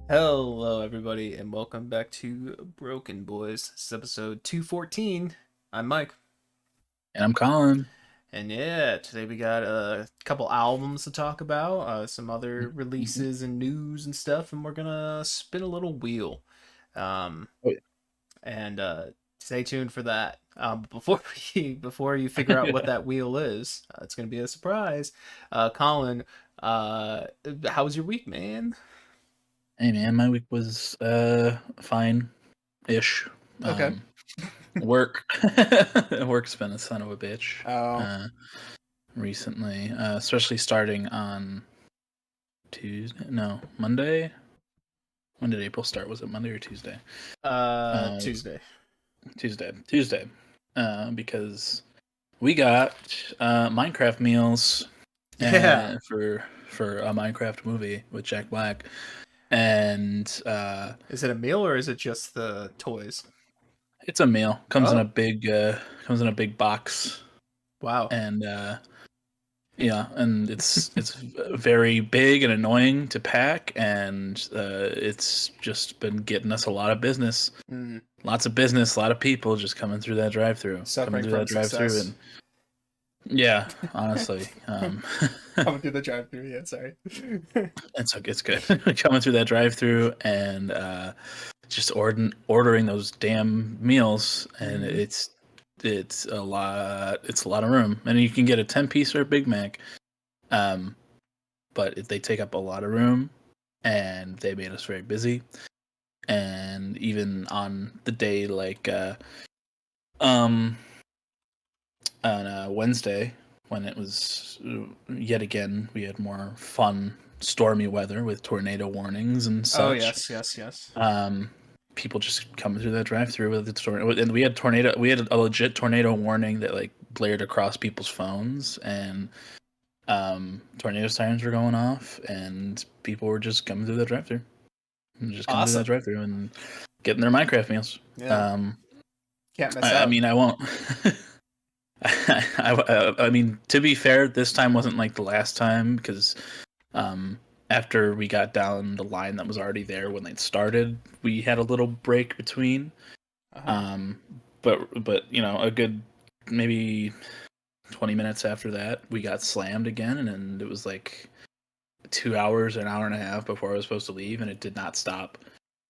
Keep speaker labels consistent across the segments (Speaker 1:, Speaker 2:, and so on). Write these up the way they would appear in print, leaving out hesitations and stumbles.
Speaker 1: Hello, everybody, and welcome back to BrokeN, Boys. This is episode 214. I'm Mike.
Speaker 2: And I'm Colin.
Speaker 1: And yeah, today we got a couple albums to talk about, some other releases and news and stuff, and we're gonna spin a little wheel. Um,
Speaker 2: Oh, yeah.
Speaker 1: and stay tuned for that. Before you figure out what that wheel is, it's gonna be a surprise. Colin, how was your week, man?
Speaker 2: Hey man, my week was fine-ish.
Speaker 1: Okay.
Speaker 2: Work work's been a son of a bitch recently, especially starting on Monday. When did April start? Was it Monday or Tuesday?
Speaker 1: Tuesday.
Speaker 2: Tuesday. Because we got Minecraft meals
Speaker 1: Yeah.
Speaker 2: for a Minecraft movie with Jack Black. And
Speaker 1: Is it a meal or is it just the toys?
Speaker 2: it's a meal. Comes in a
Speaker 1: Oh,
Speaker 2: big box,
Speaker 1: wow.
Speaker 2: and yeah, and it's very big and annoying to pack, and it's just been getting us a lot of business,
Speaker 1: Mm,
Speaker 2: lots of business, a lot of people just coming through that drive-through,
Speaker 1: suffering from success.
Speaker 2: and yeah, honestly,
Speaker 1: Coming through the drive-through. Yeah, sorry.
Speaker 2: it's good coming through that drive-through and just ordering those damn meals, and
Speaker 1: Mhm.
Speaker 2: it's a lot of room, and you can get a 10-piece or a Big Mac, but they take up a lot of room, and they made us very busy. And even on the day like um on Wednesday, when it was yet again, we had more fun stormy weather with tornado warnings and
Speaker 1: Oh,
Speaker 2: such.
Speaker 1: yes.
Speaker 2: People just coming through that drive-through with the tornado, and we had a legit tornado warning that like blared across people's phones, and tornado sirens were going off, and people were just coming through that drive-through,
Speaker 1: Awesome.
Speaker 2: and getting their Minecraft meals.
Speaker 1: Yeah,
Speaker 2: Um,
Speaker 1: can't miss
Speaker 2: I
Speaker 1: out.
Speaker 2: mean, I won't. I mean, to be fair, this time wasn't like the last time, because after we got down the line that was already there when they started, we had a little break between.
Speaker 1: Uh-huh.
Speaker 2: Um, but a good maybe 20 minutes after that, we got slammed again, and it was like 2 hours, an hour and a half before I was supposed to leave, and it did not stop.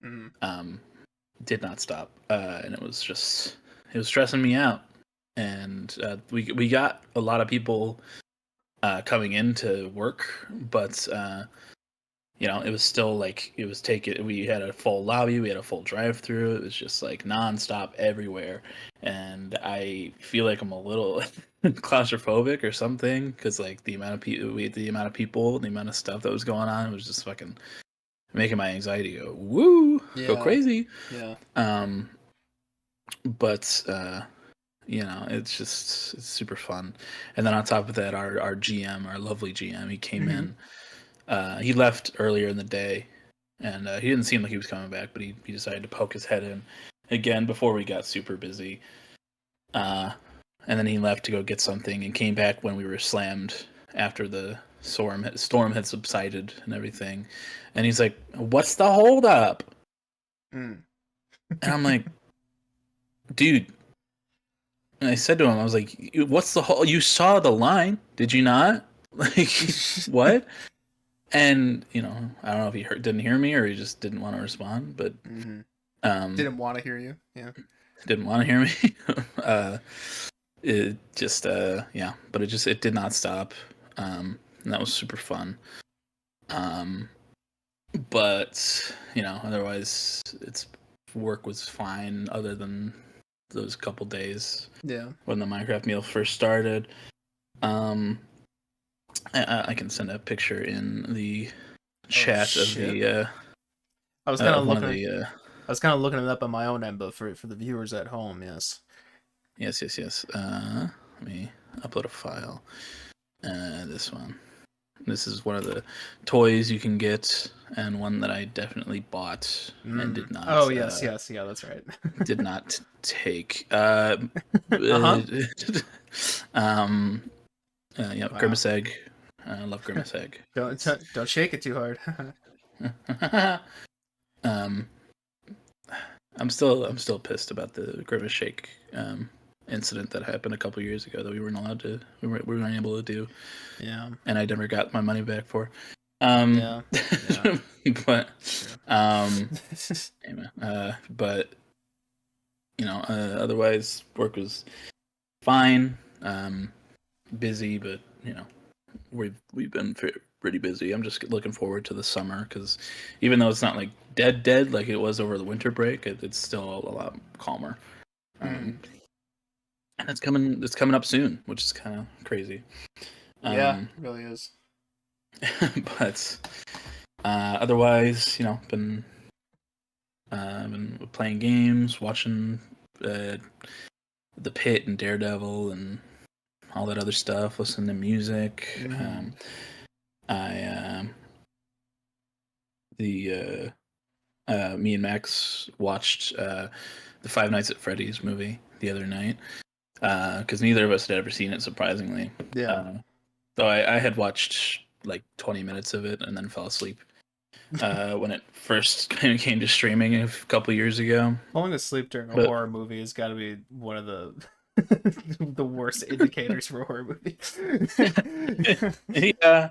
Speaker 1: Mhm.
Speaker 2: Did not stop, and it was stressing me out. And we got a lot of people coming in to work, but it was still like it was taken. We had a full lobby, we had a full drive-through. It was just like nonstop everywhere, and I feel like I'm a little claustrophobic or something, because like the amount of people, the amount of stuff that was going on, was just fucking making my anxiety go
Speaker 1: Yeah,
Speaker 2: crazy.
Speaker 1: yeah.
Speaker 2: Um, but it's super fun. And then on top of that, our GM, our lovely GM, he came
Speaker 1: Mhm.
Speaker 2: in. He left earlier in the day, and he didn't seem like he was coming back, but he decided to poke his head in again before we got super busy. And then he left to go get something, and came back when we were slammed after the storm had subsided and everything. And he's like, "What's the holdup?"
Speaker 1: Mm.
Speaker 2: And I'm like, "Dude." And I said to him, I was like, "What's the whole? You saw the line, did you not? Like, what?" And I don't know if he didn't hear me, or he just didn't want to respond, but
Speaker 1: Mhm.
Speaker 2: um,
Speaker 1: Didn't want to hear you. Yeah.
Speaker 2: didn't want to hear me. It just yeah, but it did not stop, and that was super fun. Um, but otherwise, its work was fine, other than those couple days
Speaker 1: Yeah.
Speaker 2: when the Minecraft meal first started. Um, I can send a picture in the
Speaker 1: Oh
Speaker 2: chat of
Speaker 1: shit.
Speaker 2: the
Speaker 1: I was kind of
Speaker 2: one of
Speaker 1: looking.
Speaker 2: the
Speaker 1: I was kind of looking it up on my own end, but for the viewers at home, yes.
Speaker 2: Yes, yes, yes. Let me upload a file. This one. This is one of the toys you can get, and one that I definitely bought and
Speaker 1: Mm. Oh yes,
Speaker 2: uh,
Speaker 1: yes, yeah, that's right.
Speaker 2: did not take.
Speaker 1: Uh-huh.
Speaker 2: Um, yeah,
Speaker 1: Wow.
Speaker 2: Grimace Egg. I love Grimace Egg.
Speaker 1: Don't shake it too hard.
Speaker 2: um, I'm still pissed about the Grimace Shake incident that happened a couple years ago that we weren't allowed to we weren't able to do,
Speaker 1: Yeah.
Speaker 2: and I never got my money back for.
Speaker 1: Yeah. Yeah.
Speaker 2: But
Speaker 1: True.
Speaker 2: um, but otherwise work was fine. Busy, but we've been pretty busy. I'm just looking forward to the summer because even though it's not like dead like it was over the winter break, it's still a lot calmer. Um,
Speaker 1: Hmm.
Speaker 2: and it's coming up soon, which is kind of crazy.
Speaker 1: Yeah,
Speaker 2: Um,
Speaker 1: it really is.
Speaker 2: but otherwise, been playing games, watching uh, The Pit and Daredevil and all that other stuff, listening to music.
Speaker 1: Hmm.
Speaker 2: I the Me and Max watched the Five Nights at Freddy's movie the other night because neither of us had ever seen it, surprisingly.
Speaker 1: Yeah.
Speaker 2: Though I had watched like 20 minutes of it and then fell asleep when it first came to streaming a couple years ago.
Speaker 1: Falling asleep during a
Speaker 2: But
Speaker 1: horror movie has got to be one of the the worst indicators for a horror movie.
Speaker 2: yeah,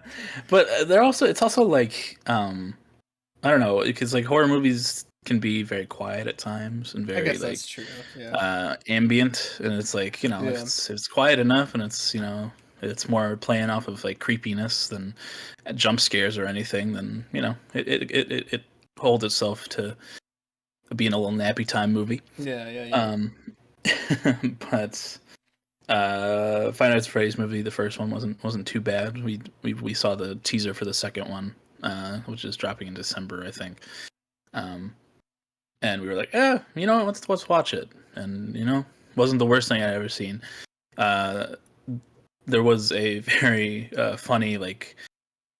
Speaker 2: but it's also like I don't know, because like horror movies can be very quiet at times and
Speaker 1: I
Speaker 2: very
Speaker 1: guess
Speaker 2: like
Speaker 1: that's true. Yeah.
Speaker 2: ambient, and it's like
Speaker 1: Yeah.
Speaker 2: if it's quiet enough and it's more playing off of like creepiness than jump scares or anything, then it holds itself to being a little nappy time movie.
Speaker 1: Yeah. Yeah. Yeah.
Speaker 2: Um, but Five Nights at Freddy's movie, the first one wasn't too bad. We saw the teaser for the second one, which is dropping in December, I think. Um, and we were like, let's watch it. And wasn't the worst thing I'd ever seen. Uh, there was a very funny like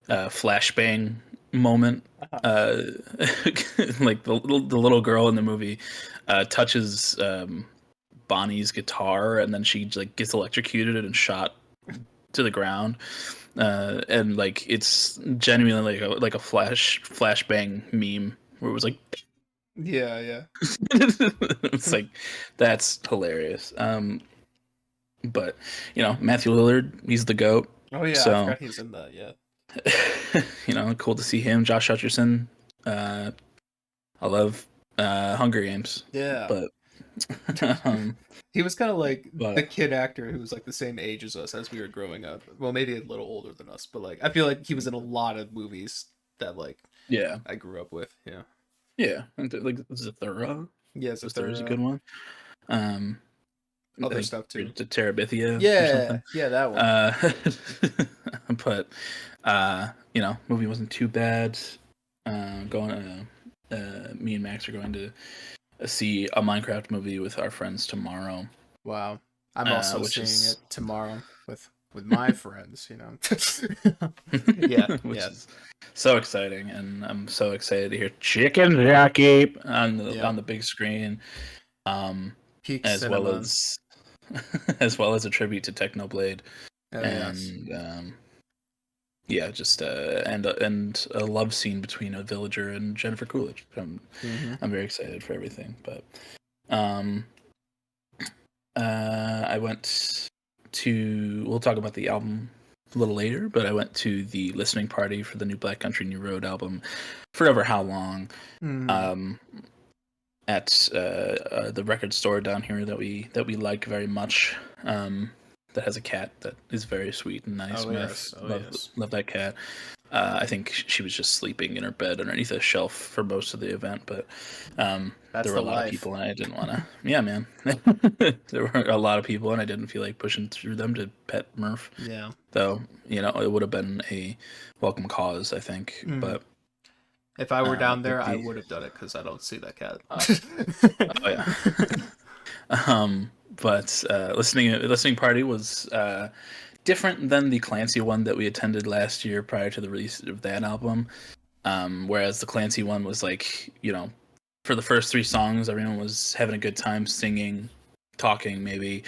Speaker 2: flashbang moment. Uh, like the little girl in the movie touches Bonnie's guitar, and then she like gets electrocuted and shot to the ground. And like it's genuinely like a flashbang meme where it was like
Speaker 1: Yeah. Yeah.
Speaker 2: it's like that's hilarious. But Matthew Lillard, he's the goat.
Speaker 1: Oh yeah, I
Speaker 2: So
Speaker 1: forgot he's in that. Yeah.
Speaker 2: cool to see him. Josh Hutcherson. Uh, I love Hunger Games,
Speaker 1: Yeah.
Speaker 2: but um,
Speaker 1: He was kind of like the
Speaker 2: but
Speaker 1: kid actor who was like the same age as us as we were growing up. Well, maybe a little older than us, but like I feel like he was in a lot of movies that like
Speaker 2: yeah,
Speaker 1: I grew up with. Yeah.
Speaker 2: yeah, and like Zathura.
Speaker 1: Yeah,
Speaker 2: Zathura's a
Speaker 1: Zathura.
Speaker 2: good one. Um,
Speaker 1: Other
Speaker 2: like
Speaker 1: stuff too.
Speaker 2: to Terabithia or
Speaker 1: Yeah,
Speaker 2: something.
Speaker 1: yeah, that one.
Speaker 2: Uh, but movie wasn't too bad. Me and Max are going to see a Minecraft movie with our friends tomorrow.
Speaker 1: Wow. I'm also
Speaker 2: Which
Speaker 1: seeing it
Speaker 2: is
Speaker 1: tomorrow with my friends, you know. Yeah,
Speaker 2: which
Speaker 1: yeah,
Speaker 2: is so exciting, and I'm so excited to hear Chicken Jockey
Speaker 1: yeah.
Speaker 2: on the big screen, um,
Speaker 1: Peak
Speaker 2: as well
Speaker 1: cinema.
Speaker 2: as as well as a tribute to Technoblade,
Speaker 1: Oh yes.
Speaker 2: and yeah, just and a love scene between a villager and Jennifer Coolidge.
Speaker 1: Mm-hmm.
Speaker 2: I'm very excited for everything, but um, I went to. We'll talk about the album a little later, but I went to the listening party for the new Black Country New Road album, Forever How Long,
Speaker 1: Mm.
Speaker 2: um, at the record store down here that we like very much. That has a cat that is very sweet and nice.
Speaker 1: Oh yes. Oh
Speaker 2: Love
Speaker 1: yes.
Speaker 2: love that cat. I think she was just sleeping in her bed underneath a shelf for most of the event, but
Speaker 1: That's
Speaker 2: there were a
Speaker 1: the
Speaker 2: lot of
Speaker 1: life.
Speaker 2: people, and I didn't want to. Yeah, man, there were a lot of people, and I didn't feel like pushing through them to pet Murph.
Speaker 1: Yeah.
Speaker 2: Though it would have been a welcome cause, I think.
Speaker 1: Mm.
Speaker 2: But
Speaker 1: If I were down
Speaker 2: but
Speaker 1: there, I
Speaker 2: the
Speaker 1: would have done it because I don't see that cat.
Speaker 2: oh yeah. But listening party was different than the Clancy one that we attended last year prior to the release of that album. Whereas the Clancy one was like, for the first three songs, everyone was having a good time singing, talking, maybe.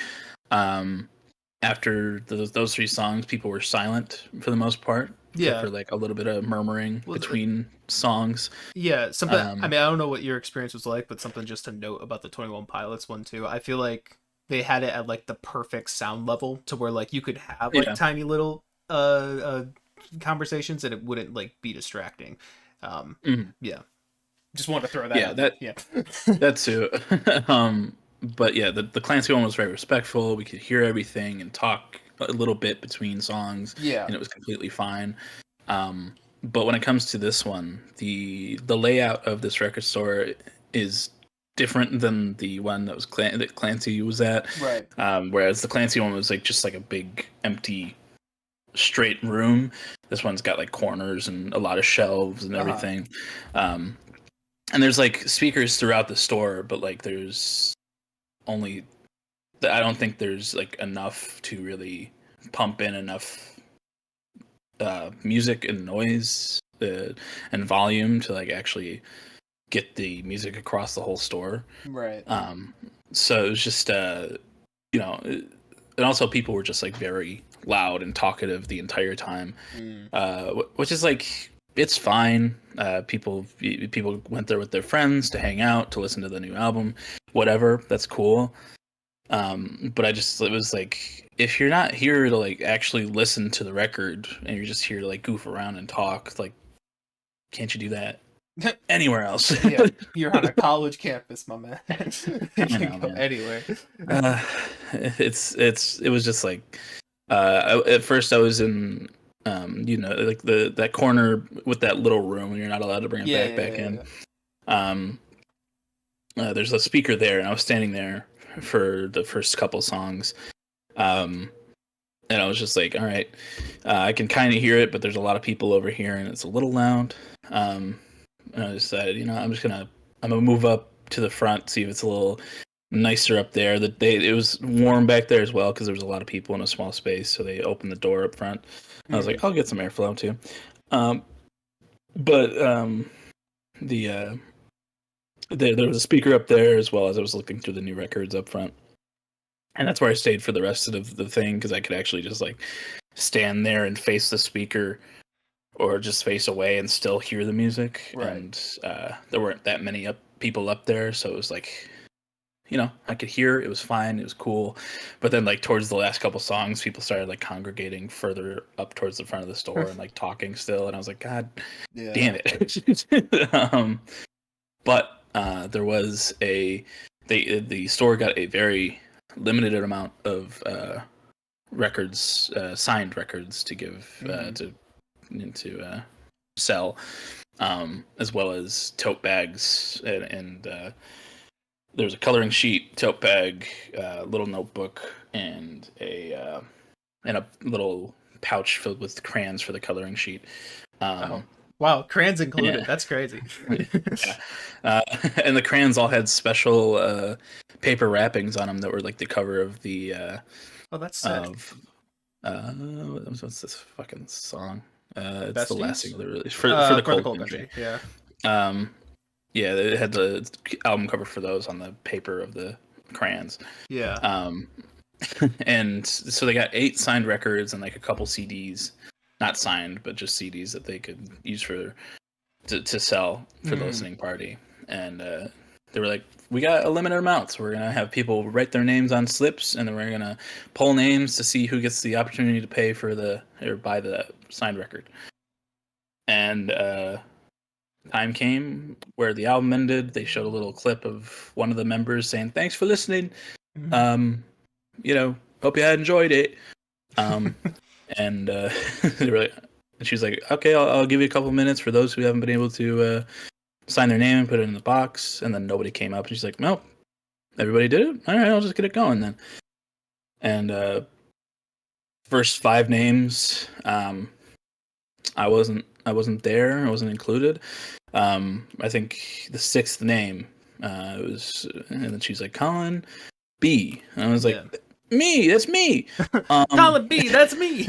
Speaker 2: After those three songs, people were silent for the most part, except
Speaker 1: Yeah.
Speaker 2: for like a little bit of murmuring
Speaker 1: Well,
Speaker 2: between songs.
Speaker 1: yeah, something. I
Speaker 2: Um,
Speaker 1: mean, I don't know what your experience was like, but something just to note about the 21 Pilots one too. I feel like they had it at like the perfect sound level to where like you could have like
Speaker 2: yeah,
Speaker 1: tiny little conversations and it wouldn't like be distracting.
Speaker 2: mhm.
Speaker 1: Yeah, just wanted to throw that
Speaker 2: Yeah,
Speaker 1: out there. Yeah.
Speaker 2: that's too. But yeah, the Clancy one was very respectful. We could hear everything and talk a little bit between songs,
Speaker 1: Yeah.
Speaker 2: and it was completely fine. But when it comes to this one, the layout of this record store is different than the one that that Clancy was at.
Speaker 1: Right.
Speaker 2: Whereas the Clancy one was like just like a big empty straight room. This one's got like corners and a lot of shelves and
Speaker 1: Uh-huh.
Speaker 2: everything. Um, and there's like speakers throughout the store, but like there's only I don't think there's like enough to really pump in enough music and noise and volume to like actually get the music across the whole store.
Speaker 1: Right.
Speaker 2: Um, so it was just you know, and also people were just like very loud and talkative the entire time,
Speaker 1: Mm.
Speaker 2: which is like it's fine. People went there with their friends to hang out to listen to the new album, whatever. That's cool. But it was like if you're not here to like actually listen to the record and you're just here to like goof around and talk, like can't you do that anywhere else?
Speaker 1: Yeah, you're on a college campus, my man. You
Speaker 2: I
Speaker 1: can
Speaker 2: know,
Speaker 1: go
Speaker 2: man.
Speaker 1: anywhere.
Speaker 2: Uh, it was just like at first I was in like that corner with that little room and you're not allowed to bring a
Speaker 1: Yeah, yeah,
Speaker 2: backpack
Speaker 1: yeah,
Speaker 2: in.
Speaker 1: yeah.
Speaker 2: Um, there's a speaker there, and I was standing there for the first couple songs. Um, and I was just like, all right, I can kind of hear it, but there's a lot of people over here, and it's a little loud. And I decided, I'm gonna move up to the front, see if it's a little nicer up there. It was warm back there as well because there was a lot of people in a small space, so they opened the door up front. I was
Speaker 1: Mm.
Speaker 2: like, I'll get some airflow too. Um, but the there was a speaker up there as well as I was looking through the new records up front, and that's where I stayed for the rest of the thing because I could actually just like stand there and face the speaker or just face away and still hear the music.
Speaker 1: Right.
Speaker 2: And there weren't that many people up there, so it was like, I could hear it was fine, it was cool. But then like towards the last couple songs, people started like congregating further up towards the front of the store and like talking still, and I was like, God
Speaker 1: Yeah.
Speaker 2: damn it. But there was the store got a very limited amount of records, signed records to give
Speaker 1: Mm-hmm.
Speaker 2: to sell, as well as tote bags and there was a coloring sheet, tote bag, little notebook, and a little pouch filled with crayons for the coloring sheet.
Speaker 1: Oh,
Speaker 2: Um,
Speaker 1: wow. Crayons included.
Speaker 2: yeah,
Speaker 1: That's crazy.
Speaker 2: yeah. And the crayons all had special paper wrappings on them that were like the cover of the
Speaker 1: Oh, that's sick.
Speaker 2: of what's this fucking song? It's the last
Speaker 1: Besties?
Speaker 2: single they released for the
Speaker 1: For the
Speaker 2: Cold
Speaker 1: cold
Speaker 2: Country.
Speaker 1: country. Yeah.
Speaker 2: Um, yeah, they had the album cover for those on the paper of the crayons.
Speaker 1: Yeah.
Speaker 2: Um, and so they got 8 signed records and like a couple CDs, not signed, but just CDs that they could use to sell for the
Speaker 1: Mm.
Speaker 2: listening party. And they were like, we got a limited amount, so we're gonna have people write their names on slips, and then we're gonna pull names to see who gets the opportunity to pay for or buy the signed record. And time came where the album ended. They showed a little clip of one of the members saying, "Thanks for listening.
Speaker 1: Mm.
Speaker 2: Um, hope you had enjoyed it." Um, and they were like, and she was like, "Okay, I'll give you a couple minutes for those who haven't been able to sign their name and put it in the box." And then nobody came up. And she's like, "Nope, everybody did it. All right, I'll just get it going then." And first 5 names, I wasn't there. I wasn't included. I think the 6th name was, and then she's like, Colin. B. And I was
Speaker 1: Yeah.
Speaker 2: like, me, that's me. Um,
Speaker 1: Colin B, that's me.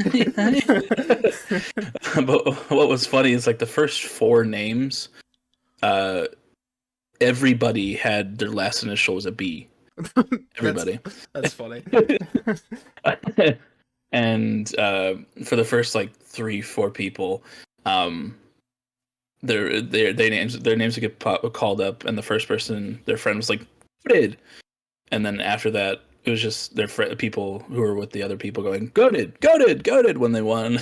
Speaker 2: but what was funny is like the first four names, uh, everybody had their last initial was a B.
Speaker 1: that's
Speaker 2: Everybody.
Speaker 1: that's funny.
Speaker 2: And for the first like 3-4 people, um, their names would get called up, and the first person, their friend was like, "Goated," and then after that, it was just their people who were with the other people going, "Goated, goated, goated" when they won,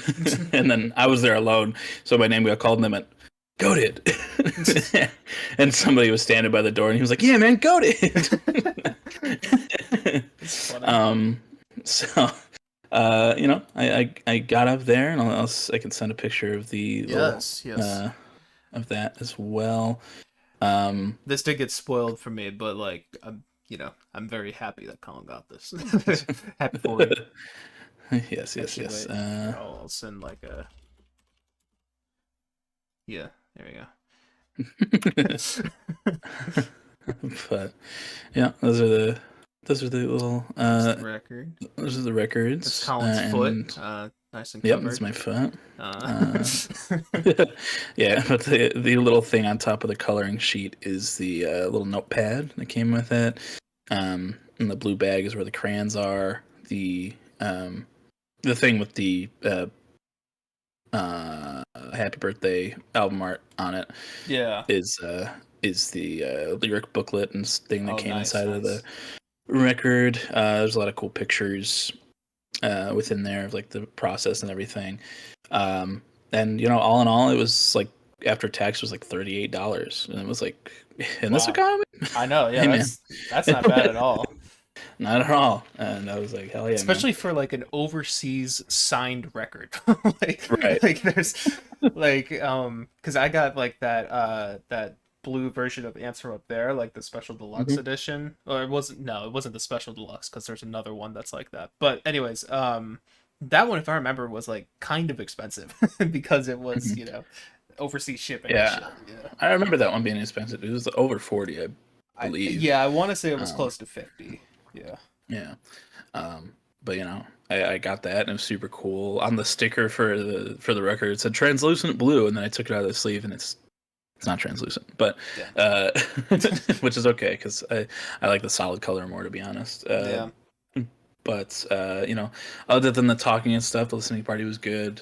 Speaker 2: and then I was there alone, so my name got called, and they went, "Goated," and somebody was standing by the door, and he was like, "Yeah, man, goated."
Speaker 1: It's funny.
Speaker 2: So I got up there, and I can send a picture of the little
Speaker 1: Yes, yes.
Speaker 2: of that as well. Um,
Speaker 1: This did get spoiled for me, but like I'm very happy that Colin got this. Happy for you.
Speaker 2: yes, yes,
Speaker 1: Actually,
Speaker 2: yes.
Speaker 1: wait. Here, I'll send like a yeah. There we go.
Speaker 2: But yeah, those are the little
Speaker 1: There's the record.
Speaker 2: those are the
Speaker 1: That's
Speaker 2: records,
Speaker 1: Colin's foot.
Speaker 2: and
Speaker 1: Nice and
Speaker 2: yep, that's
Speaker 1: covered.
Speaker 2: my foot.
Speaker 1: Uh,
Speaker 2: Uh, yeah, but the little thing on top of the coloring sheet is the little notepad that came with it. And the blue bag is where the crayons are. The thing with the happy birthday album art on it
Speaker 1: yeah.
Speaker 2: is the lyric booklet and thing that
Speaker 1: Oh,
Speaker 2: came
Speaker 1: nice,
Speaker 2: inside of the
Speaker 1: nice.
Speaker 2: record. There's a lot of cool pictures within there of like the process and everything. And all in all, it was like after tax was like $38, and it was like in this
Speaker 1: Wow.
Speaker 2: economy,
Speaker 1: I know. Yeah,
Speaker 2: hey man,
Speaker 1: that's not bad at all.
Speaker 2: not at all. And I was like, hell yeah, man.
Speaker 1: Especially for like an overseas signed record. like
Speaker 2: Right.
Speaker 1: like there's like because I got like that blue version of Answer Up There, like the special deluxe
Speaker 2: Hmm.
Speaker 1: edition. Or it wasn't the special deluxe because there's another one that's like that. But anyways, that one, if I remember, was like kind of expensive because it was,
Speaker 2: Hmm.
Speaker 1: overseas shipping and
Speaker 2: Yeah,
Speaker 1: shit. Yeah.
Speaker 2: I remember that one being expensive. It was over 40, I believe.
Speaker 1: I want to say it was
Speaker 2: Um,
Speaker 1: close to 50. Yeah.
Speaker 2: yeah. But I got that, and it was super cool. On the sticker for the record, it said translucent blue, and then I took it out of the sleeve, and it's not translucent, but
Speaker 1: Yeah.
Speaker 2: which is okay because I like the solid color more, to be honest.
Speaker 1: Yeah.
Speaker 2: But other than the talking and stuff, the listening party was good.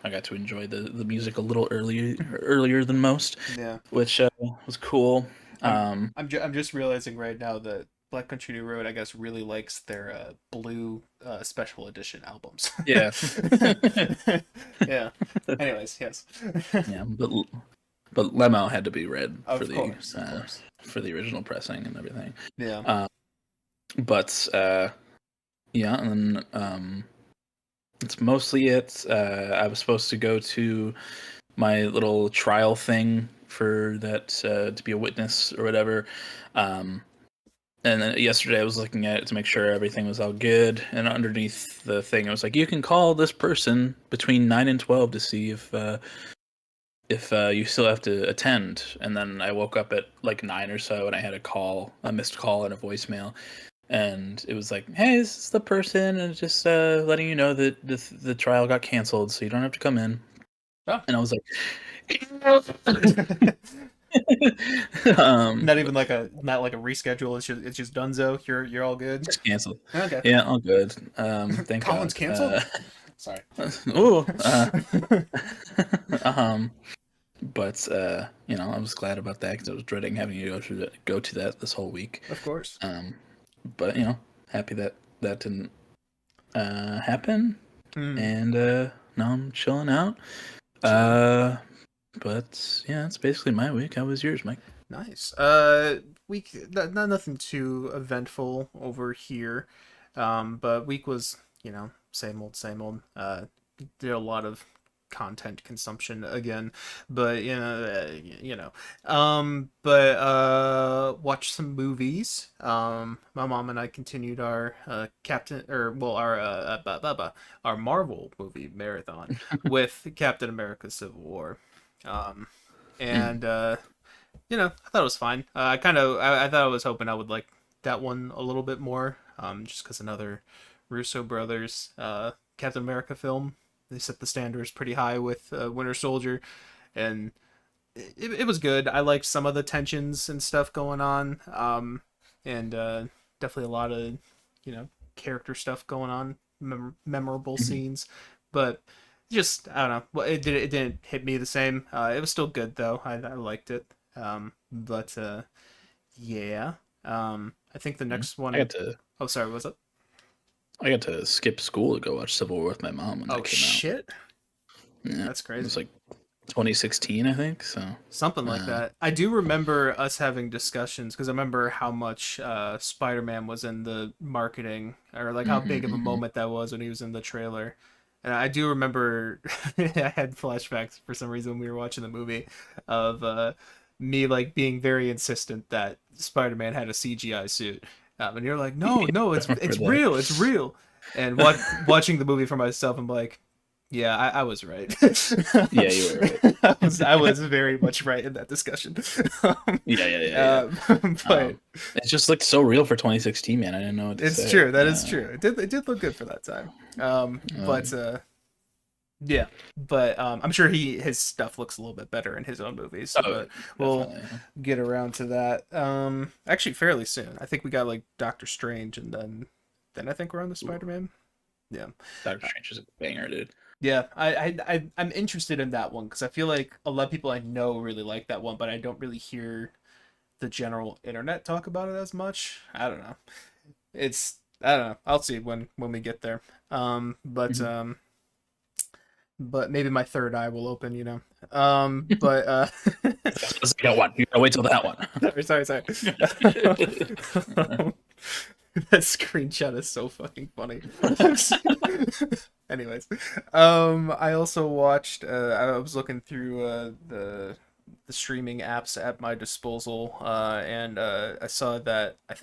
Speaker 2: I got to enjoy the music a little earlier than most,
Speaker 1: Yeah.
Speaker 2: which was cool.
Speaker 1: I'm
Speaker 2: Um,
Speaker 1: I'm just realizing right now that Black Country New Road, I guess, really likes their blue special edition albums.
Speaker 2: yeah,
Speaker 1: Yeah. Anyways, yes.
Speaker 2: yeah, but Lemo had to be red
Speaker 1: Of course, of course.
Speaker 2: for the original pressing and everything.
Speaker 1: Yeah.
Speaker 2: But yeah, and then that's mostly it. I was supposed to go to my little trial thing for that to be a witness or whatever. And then yesterday I was looking at it to make sure everything was all good. And underneath the thing, it was like, you can call this person between 9 and 12 to see if you still have to attend. And then I woke up at like 9 or so, and I had a missed call and a voicemail. And it was like, hey, this is the person, and just letting you know that the trial got canceled, so you don't have to come in.
Speaker 1: Oh.
Speaker 2: And I was like,
Speaker 1: Not even like not like a reschedule. It's just Dunzo. You're all good.
Speaker 2: just canceled.
Speaker 1: Okay.
Speaker 2: Yeah, all good. Thank
Speaker 1: Colin's
Speaker 2: God.
Speaker 1: canceled. Sorry.
Speaker 2: Ooh. Um, but I was glad about that because I was dreading having to go to that this whole week.
Speaker 1: Of course.
Speaker 2: But happy that that didn't happen,
Speaker 1: Mm.
Speaker 2: and now I'm chilling out.
Speaker 1: Chilling.
Speaker 2: But yeah, that's basically my week. How was yours, Mike?
Speaker 1: Nice. Week not nothing too eventful over here. But week was, same old, same old. Did a lot of content consumption again, but but watched some movies. My mom and I continued our our Marvel movie marathon with Captain America: Civil War. Um, and I thought it was fine. I thought I was hoping I would like that one a little bit more, just because another Russo brothers Captain America film. They set the standards pretty high with Winter Soldier, and it was good. I liked some of the tensions and stuff going on, and definitely a lot of character stuff going on, memorable
Speaker 2: Mhm.
Speaker 1: scenes, but just I don't know. Well, it didn't hit me the same. It was still good though. I liked it. But yeah. I think the
Speaker 2: Yeah.
Speaker 1: next
Speaker 2: I
Speaker 1: one
Speaker 2: got to
Speaker 1: oh sorry, what's up?
Speaker 2: I got to skip school to go watch Civil War with my mom when
Speaker 1: Oh
Speaker 2: that came out.
Speaker 1: shit.
Speaker 2: Yeah,
Speaker 1: That's
Speaker 2: it was
Speaker 1: crazy.
Speaker 2: like 2016, I think. So,
Speaker 1: Something like
Speaker 2: uh,
Speaker 1: that. I do remember us having discussions because I remember how much Spider-Man was in the marketing, or like how big of a
Speaker 2: mhm.
Speaker 1: moment that was when he was in the trailer. And I do remember I had flashbacks for some reason when we were watching the movie of me like being very insistent that Spider-Man had a CGI suit. And you're like, no, no,
Speaker 2: I remember
Speaker 1: it's
Speaker 2: that.
Speaker 1: real, it's real. And watching the movie for myself, I'm like, yeah, I was right.
Speaker 2: Yeah, you were right.
Speaker 1: I was very much right in that discussion. um,
Speaker 2: Yeah, yeah, yeah, yeah.
Speaker 1: but
Speaker 2: It just looked so real for 2016, man. I didn't know what to
Speaker 1: it's
Speaker 2: say.
Speaker 1: true. That is true. It did look good for that time. But
Speaker 2: Um,
Speaker 1: yeah. But I'm sure his stuff looks a little bit better in his own movies.
Speaker 2: oh,
Speaker 1: But we'll
Speaker 2: definitely.
Speaker 1: get around to that. Actually, fairly soon. I think we got like Doctor Strange, and then I think we're on the
Speaker 2: Ooh,
Speaker 1: Spider-Man. Yeah.
Speaker 2: Doctor Strange is a banger, dude.
Speaker 1: Yeah, I'm interested in that one because I feel like a lot of people I know really like that one, but I don't really hear the general internet talk about it as much. I don't know. I don't know. I'll see when we get there. Um, but
Speaker 2: Mhm.
Speaker 1: um, but maybe my third eye will open. But
Speaker 2: Let's go one. You gotta wait till that one.
Speaker 1: sorry. That screenshot is so fucking funny. Anyways, I also watched. I was looking through the streaming apps at my disposal, and I saw that I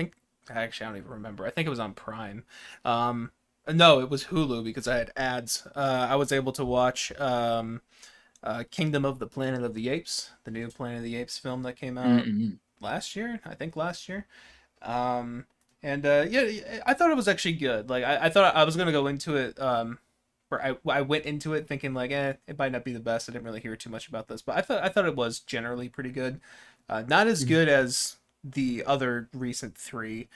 Speaker 1: don't even remember. I think it was on Prime. No, it was Hulu because I had ads. I was able to watch Kingdom of the Planet of the Apes, the new Planet of the Apes film that came out
Speaker 2: Mm-mm.
Speaker 1: last year. I think last year. Um, and yeah, I thought it was actually good. Like I thought I was gonna go into it. Or I went into it thinking like, it might not be the best. I didn't really hear too much about this, but I thought it was generally pretty good. Not as good as the other recent three,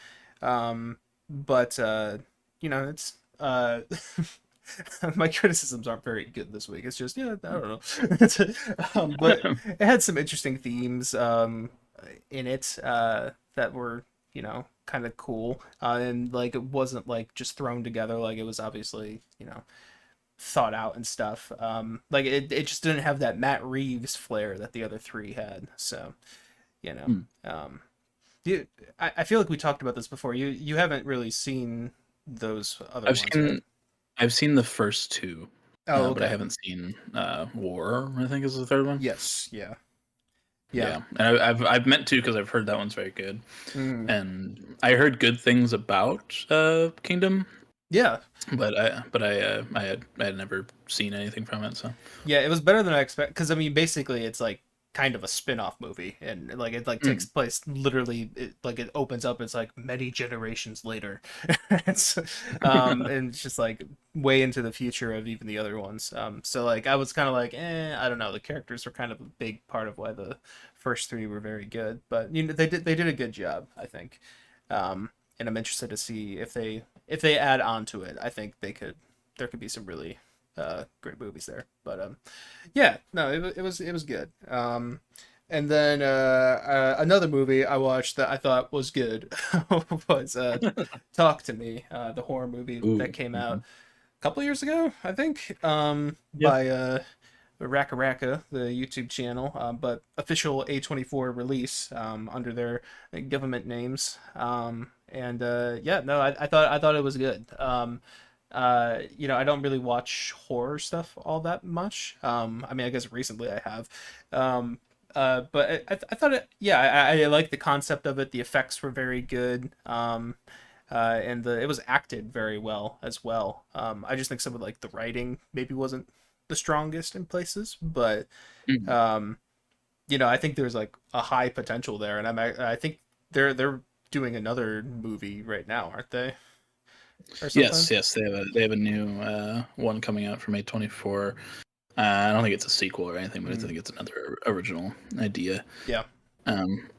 Speaker 1: but it's my criticisms aren't very good this week. It's just I don't know. But it had some interesting themes in it that were kind of cool, and like it wasn't like just thrown together. Like it was obviously thought out and stuff. Like it just didn't have that Matt Reeves flair that the other three had. So you know,
Speaker 2: Mm.
Speaker 1: um, you, I feel like we talked about this before. You haven't really seen those other
Speaker 2: I've
Speaker 1: ones, right?
Speaker 2: seen I've seen the first two,
Speaker 1: Oh,
Speaker 2: but I
Speaker 1: okay.
Speaker 2: haven't seen War. I think is the third one.
Speaker 1: Yes. Yeah. Yeah.
Speaker 2: Yeah, and I've meant to because I've heard that one's very good,
Speaker 1: Mm.
Speaker 2: and I heard good things about Kingdom,
Speaker 1: Yeah.
Speaker 2: but I had never seen anything from it. So.
Speaker 1: Yeah, it was better than I expect because I mean basically it's like kind of a spin-off movie and like it like takes
Speaker 2: Mm.
Speaker 1: place literally like it opens up it's like many generations later. it's and it's just like way into the future of even the other ones. So like I was kind of like I don't know, the characters were kind of a big part of why the first three were very good, but they did a good job, I think. And I'm interested to see if they add on to it. I think there could be some really great movies there. But yeah, no, it was good. And then another movie I watched that I thought was good was Talk to Me, the horror movie that
Speaker 2: Ooh.
Speaker 1: came out
Speaker 2: Mhm.
Speaker 1: a couple years ago, I think,
Speaker 2: Yeah.
Speaker 1: by Raka Raka, the YouTube channel, but official A24 release under their government names. And yeah, no, I thought it was good. I don't really watch horror stuff all that much. I mean, I guess recently I have. But I thought yeah, I like the concept of it. The effects were very good. And it was acted very well as well. I just think some of like the writing maybe wasn't the strongest in places, but
Speaker 2: Mm.
Speaker 1: I think there's like a high potential there, and I think they're doing another movie right now, aren't they? Or something?
Speaker 2: Yes, they have a new one coming out for May 24. I don't think it's a sequel or anything, but I
Speaker 1: Mm,
Speaker 2: think it's another original idea.
Speaker 1: yeah.
Speaker 2: Um,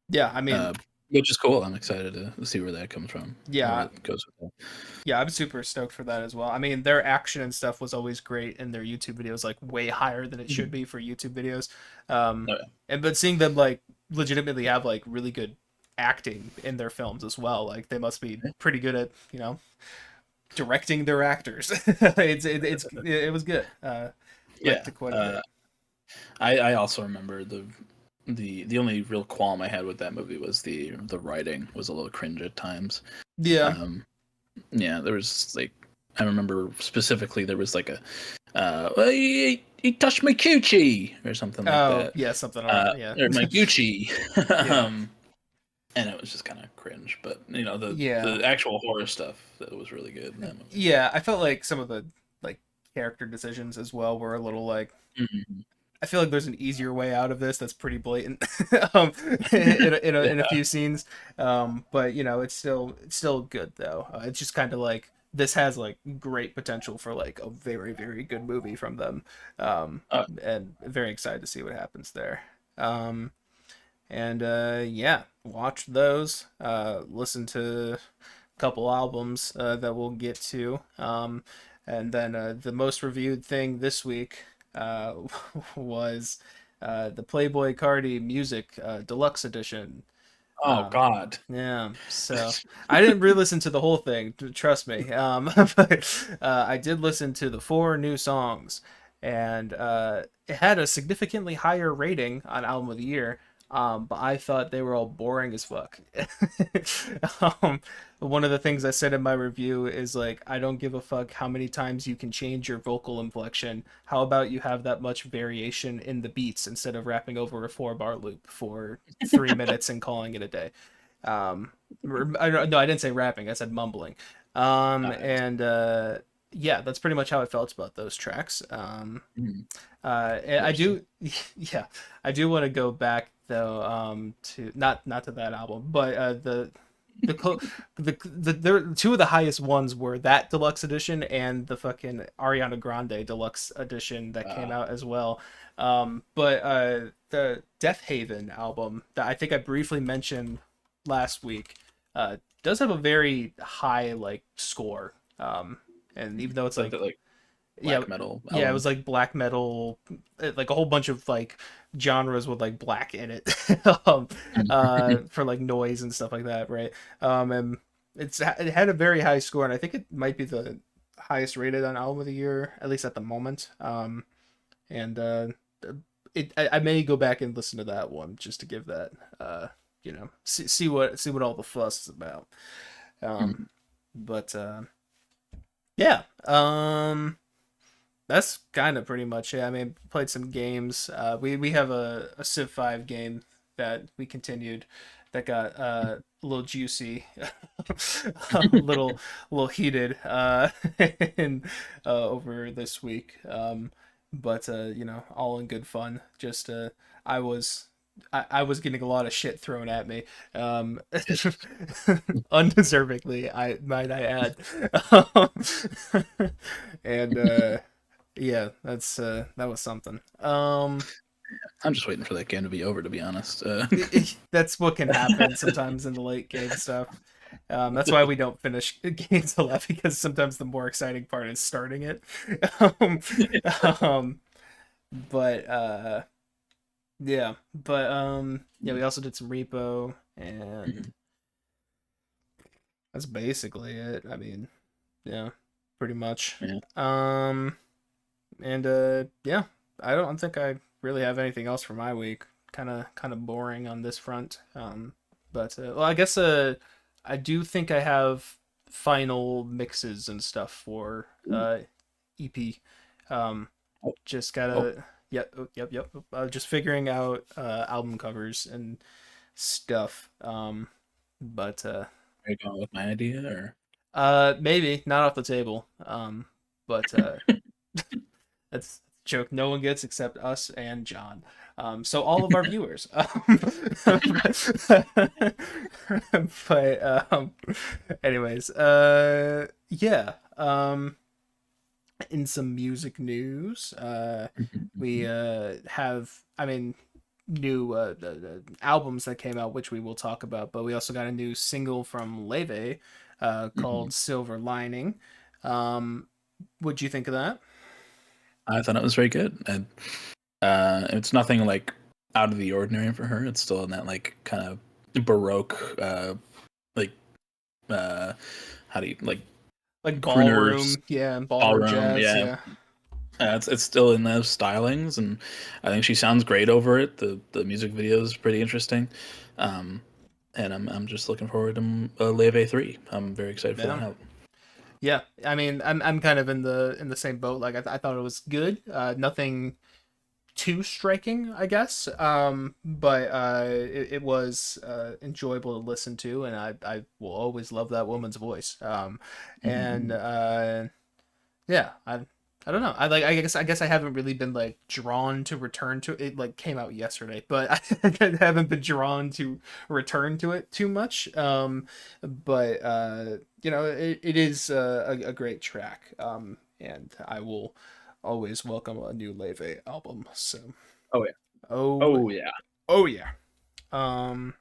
Speaker 1: Yeah, I mean,
Speaker 2: uh, which is cool. I'm excited to see where that comes from, where
Speaker 1: yeah,
Speaker 2: it goes with that.
Speaker 1: yeah, I'm super stoked for that as well. I mean, their action and stuff was always great, and their YouTube videos like way higher than it should
Speaker 2: Mhm.
Speaker 1: be for YouTube videos. Um,
Speaker 2: Oh, yeah.
Speaker 1: and but seeing them like legitimately have like really good acting in their films as well, like they must be pretty good at directing their actors. It was good. Liked
Speaker 2: Yeah.
Speaker 1: it quite a bit.
Speaker 2: I also remember the only real qualm I had with that movie was the writing was a little cringe at times.
Speaker 1: Yeah.
Speaker 2: Um, yeah, there was like I remember specifically there was like a well, he touched my coochie or something like
Speaker 1: Oh
Speaker 2: that.
Speaker 1: yeah, something around. Yeah.
Speaker 2: Or my Gucci.
Speaker 1: Yeah.
Speaker 2: And it was just kind of cringe, but
Speaker 1: Yeah.
Speaker 2: the actual horror stuff that was really good in that movie.
Speaker 1: Yeah. I felt like some of the like character decisions as well were a little like
Speaker 2: Mhm.
Speaker 1: I feel like there's an easier way out of this that's pretty blatant um, in a
Speaker 2: Yeah.
Speaker 1: few scenes. But it's still good though. It's just kind of like this has like great potential for like a very very good movie from them,
Speaker 2: Uh,
Speaker 1: and very excited to see what happens there. And yeah, watch those. Listen to couple albums that we'll get to. And then the most reviewed thing this week uh, was the Playboy Cardi Music Deluxe Edition.
Speaker 2: oh
Speaker 1: Um,
Speaker 2: God.
Speaker 1: yeah, so I didn't re-listen to the whole thing, trust me. But I did listen to the four new songs, and it had a significantly higher rating on Album of the Year. But I thought they were all boring as fuck. um, One of the things I said in my review is like, I don't give a fuck how many times you can change your vocal inflection. How about you have that much variation in the beats instead of rapping over a 4 bar loop for 3 minutes and calling it a day? Um, no, I didn't say rapping. I said mumbling.
Speaker 2: Nice.
Speaker 1: And yeah, that's pretty much how I felt about those tracks.
Speaker 2: Mhm.
Speaker 1: And I
Speaker 2: Interesting.
Speaker 1: do, yeah, I do want to go back though, to not to that album, but the clo- there two of the highest ones were that deluxe edition and the fucking Ariana Grande deluxe edition that came
Speaker 2: Uh,
Speaker 1: out as well. But the Death Haven album that I think I briefly mentioned last week does have a very high like score. And even though it's
Speaker 2: so
Speaker 1: like
Speaker 2: the like
Speaker 1: yeah,
Speaker 2: black metal
Speaker 1: yeah, it
Speaker 2: album.
Speaker 1: was like black metal, like a whole bunch of like genres with like black in it, for like noise and stuff like that, right? And it had a very high score, and I think it might be the highest rated on album of the year, at least at the moment. And I may go back and listen to that one just to give that, see what all the fuss is about. Um,
Speaker 2: Mhm.
Speaker 1: but yeah, that's kind of pretty much it. I mean, played some games. We have a Civ 5 game that we continued that got a little juicy, a little heated in, over this week. But all in good fun. Just I was I was getting a lot of shit thrown at me, um, undeservingly, I might I add. And yeah, that was something.
Speaker 2: I'm just waiting for that game to be over, to be honest.
Speaker 1: That's what can happen sometimes in the late game stuff. That's why we don't finish games a lot because sometimes the more exciting part is starting it. um, um, but yeah, we also did some repo, and
Speaker 2: Mhm.
Speaker 1: that's basically it. I mean, yeah, pretty much.
Speaker 2: Yeah,
Speaker 1: Um, And yeah, I don't think I really have anything else for my week. Kind of boring on this front. But well, I guess I do think I have final mixes and stuff for EP. Um,
Speaker 2: oh,
Speaker 1: just
Speaker 2: oh,
Speaker 1: gotta yep. Just figuring out album covers and stuff. But
Speaker 2: are you going with my idea or?
Speaker 1: maybe not off the table. But that's joke no one gets except us and John. So all of our viewers. But anyways, yeah. In some music news, we have, I mean, new albums that came out, which we will talk about, but we also got a new single from Leve called Silver Lining. Um, what'd you think of that?
Speaker 2: I thought it was very good, and it's nothing like out of the ordinary for her. It's still in that like kind of baroque, like uh, how do you like
Speaker 1: Like
Speaker 2: crooners
Speaker 1: ballroom, yeah, ballroom
Speaker 2: ballroom?
Speaker 1: jazz,
Speaker 2: Yeah,
Speaker 1: yeah.
Speaker 2: it's still in those stylings, and I think she sounds great over it. The music video is pretty interesting, um, and I'm just looking forward to Leve 3. I'm very excited for that
Speaker 1: Yeah.
Speaker 2: album.
Speaker 1: Yeah, I mean, I'm kind of in the same boat. Like I thought it was good. Nothing too striking, I guess. But it was enjoyable to listen to, and I will always love that woman's voice. And
Speaker 2: Mhm.
Speaker 1: yeah, I don't know. I guess I haven't really been like drawn to return to it. Like came out yesterday, but I haven't been drawn to return to it too much. But it is a great track. And I will always welcome a new Leve album. So
Speaker 2: Oh yeah.
Speaker 1: oh
Speaker 2: Oh yeah.
Speaker 1: oh yeah. Um,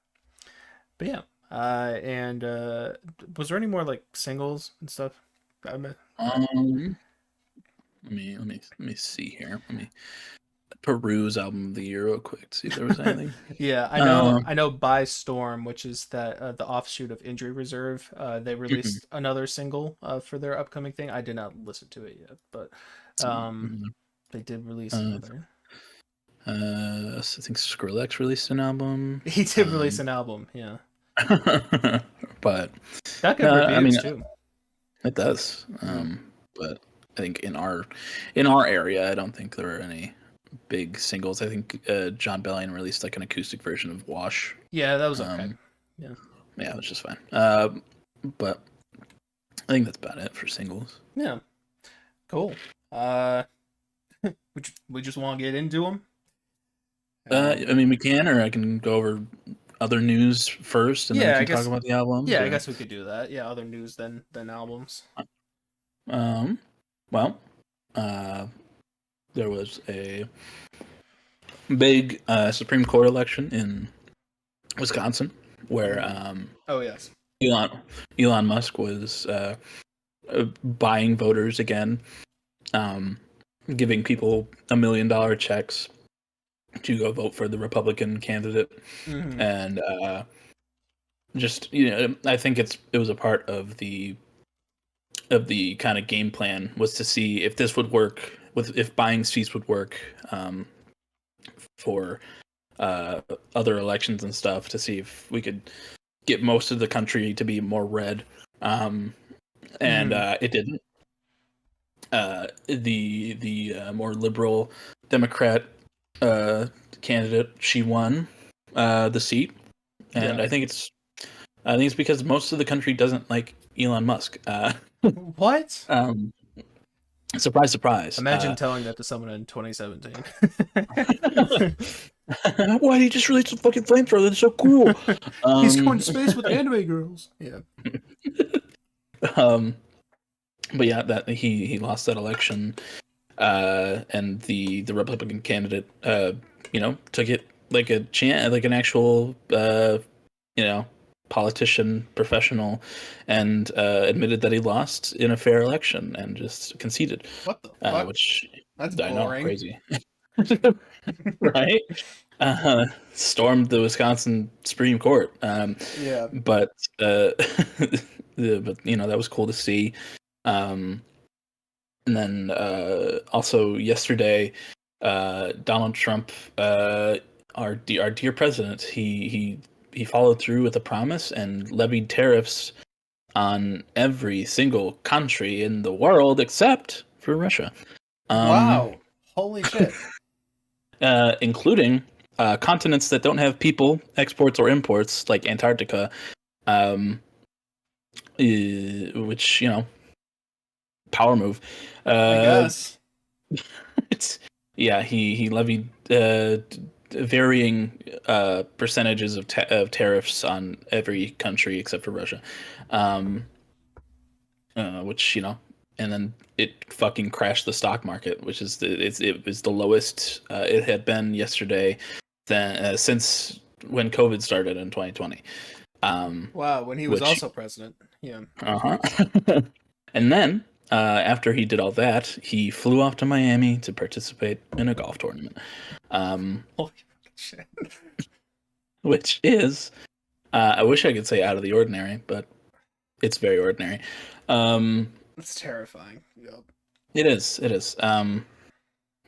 Speaker 1: but yeah. And was there any more like singles and stuff? I mean,
Speaker 2: Um, let me see here. Let me peruse album of the year real quick to see if there was anything.
Speaker 1: Yeah,
Speaker 2: Um,
Speaker 1: I know By Storm, which is that the offshoot of Injury Reserve. They
Speaker 2: mhm.
Speaker 1: released another single for their upcoming thing. I did not listen to it yet, but um, they did release
Speaker 2: Uh,
Speaker 1: another.
Speaker 2: I think Skrillex released an album.
Speaker 1: He did release an album, yeah.
Speaker 2: But
Speaker 1: Got good
Speaker 2: I mean,
Speaker 1: reviews too.
Speaker 2: it does.
Speaker 1: Yeah,
Speaker 2: But I think in our area, I don't think there are any big singles. I think John Bellion released like an acoustic version of Wash.
Speaker 1: yeah, that was okay.
Speaker 2: Um,
Speaker 1: Yeah,
Speaker 2: yeah, it was just fine. But I think that's about it for singles.
Speaker 1: yeah, cool. Uh, we just want to get into them.
Speaker 2: I mean, we can, or I can go over other news first, and then we
Speaker 1: Yeah, I
Speaker 2: can talk
Speaker 1: guess.
Speaker 2: about the albums.
Speaker 1: Yeah, I
Speaker 2: Or,
Speaker 1: guess we could do that. Yeah, other news than albums.
Speaker 2: um, well, uh, there was a big Supreme Court election in Wisconsin where
Speaker 1: Mm. Oh yes.
Speaker 2: Elon Elon Musk was buying voters again, um, giving people $1 million checks to go vote for the Republican candidate,
Speaker 1: Hmm.
Speaker 2: and just I think it was a part of the kind of game plan was to see if this would work with if buying seats would work for uh, other elections and stuff to see if we could get most of the country to be more red. And
Speaker 1: Hmm.
Speaker 2: it didn't. The more liberal Democrat candidate, she won the seat, and
Speaker 1: Yeah.
Speaker 2: I think it's because most of the country doesn't like Elon Musk.
Speaker 1: What?
Speaker 2: Um, surprise, surprise.
Speaker 1: Imagine telling that to someone in 2017.
Speaker 2: Why did he just release a fucking flamethrower? That's so cool.
Speaker 1: He's going
Speaker 2: Um,
Speaker 1: to space with anime girls. Yeah.
Speaker 2: um, but yeah, that he lost that election, and the Republican candidate, took it like a chance, like an actual, you know, politician, professional, and admitted that he lost in a fair election and just conceded,
Speaker 1: What the fuck?
Speaker 2: which
Speaker 1: That's
Speaker 2: I know,
Speaker 1: boring.
Speaker 2: crazy, right? Stormed the Wisconsin Supreme Court,
Speaker 1: Yeah.
Speaker 2: but but that was cool to see. Um, and then also yesterday, Donald Trump, our dear president, he followed through with a promise and levied tariffs on every single country in the world except for Russia, um,
Speaker 1: Wow. Holy shit.
Speaker 2: including continents that don't have people, exports or imports, like Antarctica, um, which power move.
Speaker 1: I
Speaker 2: Uh,
Speaker 1: guess.
Speaker 2: Yeah, he levied varying percentages of tariffs on every country except for Russia, um, which and then it fucking crashed the stock market, which is it was the lowest it had been yesterday than since when COVID started in 2020.
Speaker 1: Wow, when he was
Speaker 2: Which
Speaker 1: also president. Yeah.
Speaker 2: uh-huh. And then after he did all that, he flew off to Miami to participate in a golf tournament. Um,
Speaker 1: Holy fucking shit.
Speaker 2: which is I wish I could say out of the ordinary, but it's very ordinary. Um,
Speaker 1: That's terrifying. Yep.
Speaker 2: it is,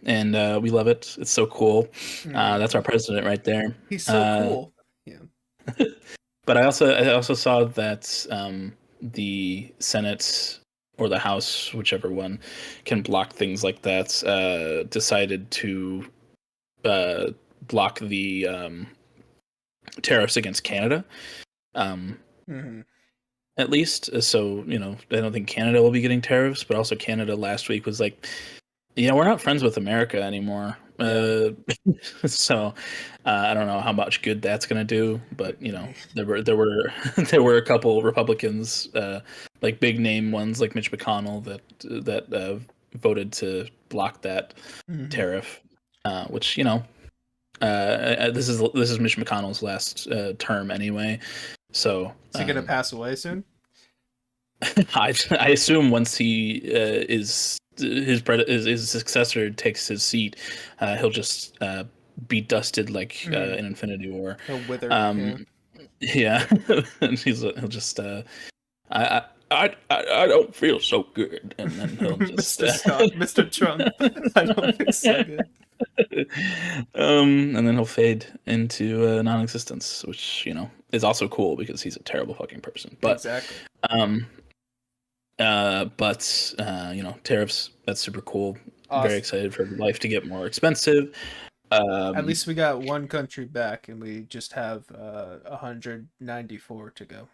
Speaker 2: and we love it. It's so cool. That's
Speaker 1: Hmm.
Speaker 2: our president right there.
Speaker 1: He's so
Speaker 2: Uh,
Speaker 1: cool. Yeah.
Speaker 2: but I also saw that the Senate or the House, whichever one, can block things like that. Decided to uh, block the tariffs against Canada. Um,
Speaker 1: Hmm.
Speaker 2: at least. So, I don't think Canada will be getting tariffs, but also Canada last week was like, yeah, we're not friends with America anymore.
Speaker 1: Yeah.
Speaker 2: So I don't know how much good that's going to do, but there were there were a couple Republicans, like big name ones like Mitch McConnell that voted to block that
Speaker 1: Hmm.
Speaker 2: tariff, which this is Mitch McConnell's last term anyway. So
Speaker 1: Is he gonna pass away soon?
Speaker 2: I assume once he is his successor takes his seat, he'll just be dusted like
Speaker 1: Hmm.
Speaker 2: in Infinity War.
Speaker 1: He'll wither. Yeah.
Speaker 2: Um, yeah, and he'll just I, I don't feel so good, and then he'll just
Speaker 1: Mr. Scott, Mr. Trump. I don't think so good.
Speaker 2: and then he'll fade into non-existence, which is also cool because he's a terrible fucking person. But
Speaker 1: Exactly.
Speaker 2: um, tariffs, that's super cool. Very
Speaker 1: Awesome.
Speaker 2: excited for life to get more expensive.
Speaker 1: At
Speaker 2: Um,
Speaker 1: least we got one country back, and we just have 194 to go.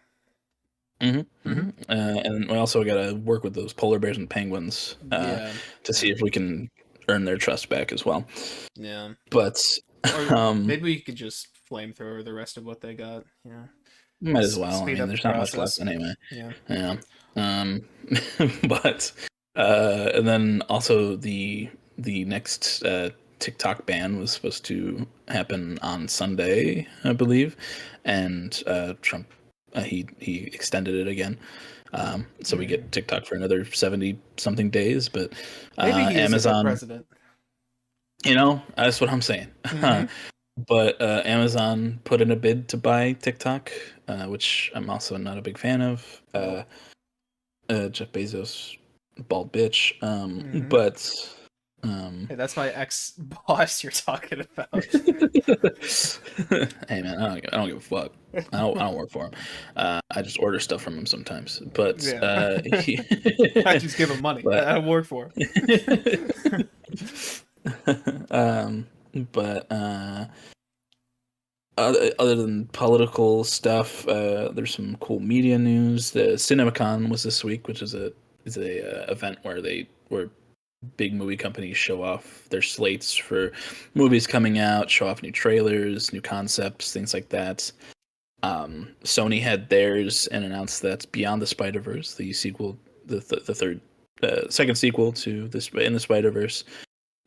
Speaker 2: mhm,
Speaker 1: Hmm.
Speaker 2: mhm. And we also got to work with those polar bears and penguins
Speaker 1: Yeah.
Speaker 2: to see
Speaker 1: Yeah.
Speaker 2: if we can earn their trust back as well.
Speaker 1: Yeah.
Speaker 2: But
Speaker 1: Or
Speaker 2: um,
Speaker 1: maybe we could just flamethrower the rest of what they got. Yeah.
Speaker 2: might as well. I
Speaker 1: Speed
Speaker 2: mean,
Speaker 1: up the
Speaker 2: there's not much left
Speaker 1: process.
Speaker 2: anyway.
Speaker 1: Yeah.
Speaker 2: Yeah. Um, but and then also the next TikTok ban was supposed to happen on Sunday, I believe, and Trump he extended it again. So we
Speaker 1: Hmm.
Speaker 2: get TikTok for another 70 something days, but
Speaker 1: Maybe he is a good
Speaker 2: Amazon,
Speaker 1: president.
Speaker 2: that's what I'm saying.
Speaker 1: Hmm.
Speaker 2: But Amazon put in a bid to buy TikTok, which I'm also not a big fan of.
Speaker 1: Nope.
Speaker 2: Jeff Bezos, bald bitch.
Speaker 1: Hmm.
Speaker 2: But um,
Speaker 1: Hey, that's my ex boss you're talking about.
Speaker 2: hey man, I don't give a fuck. I don't work for him. I just order stuff from him sometimes. But
Speaker 1: Yeah.
Speaker 2: he,
Speaker 1: I just give him money.
Speaker 2: but
Speaker 1: I don't work for him.
Speaker 2: um, but other than political stuff, there's some cool media news. The CinemaCon was this week, which is a event where big movie companies show off their slates for movies coming out, show off new trailers, new concepts, things like that. Sony had theirs and announced that Beyond the Spider-Verse, the sequel, the third, second sequel to this in the Spider-Verse,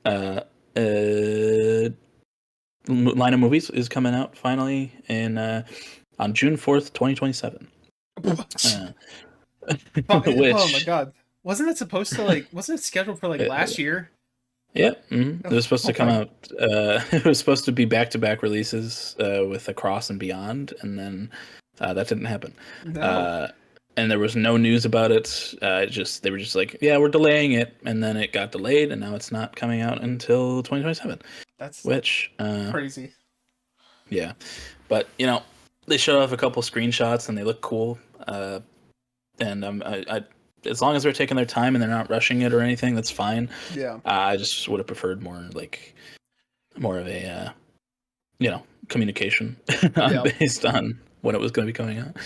Speaker 2: uh, uh, line of movies is coming out finally in on June 4th, 2027. Uh,
Speaker 1: Oh my
Speaker 2: which
Speaker 1: god. Wasn't it supposed to wasn't it scheduled for
Speaker 2: uh,
Speaker 1: last year?
Speaker 2: yeah, it was supposed to
Speaker 1: Oh
Speaker 2: come
Speaker 1: my
Speaker 2: out. It was supposed to be back-to-back releases with Across and Beyond, and then that didn't happen.
Speaker 1: no.
Speaker 2: Uh, and there was no news about it. They were just like, yeah, we're delaying it, and then it got delayed, and now it's not coming out until 2027.
Speaker 1: That's
Speaker 2: Which,
Speaker 1: crazy.
Speaker 2: yeah, but they showed off a couple screenshots, and they look cool. And as long as they're taking their time and they're not rushing it or anything, that's fine.
Speaker 1: Yeah.
Speaker 2: I just would have preferred more of a communication
Speaker 1: Yeah.
Speaker 2: based on when it was going to be coming out.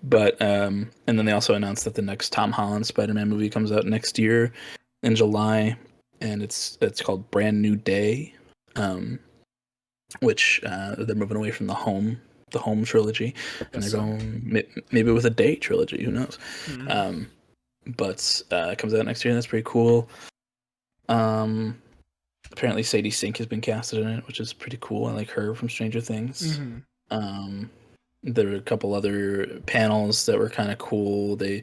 Speaker 2: But and then they also announced that the next Tom Holland Spider-Man movie comes out next year in July. and it's called Brand New Day, um, which they're moving away from the home trilogy, and
Speaker 1: Guess
Speaker 2: they're
Speaker 1: so.
Speaker 2: going maybe with a day trilogy. Who knows?
Speaker 1: Mm-hmm.
Speaker 2: Um, but it comes out next year, and that's pretty cool. Um, Apparently Sadie Sink has been casted in it, which is pretty cool. I like her from Stranger Things.
Speaker 1: Mm-hmm.
Speaker 2: Um, there were a couple other panels that were kind of cool. They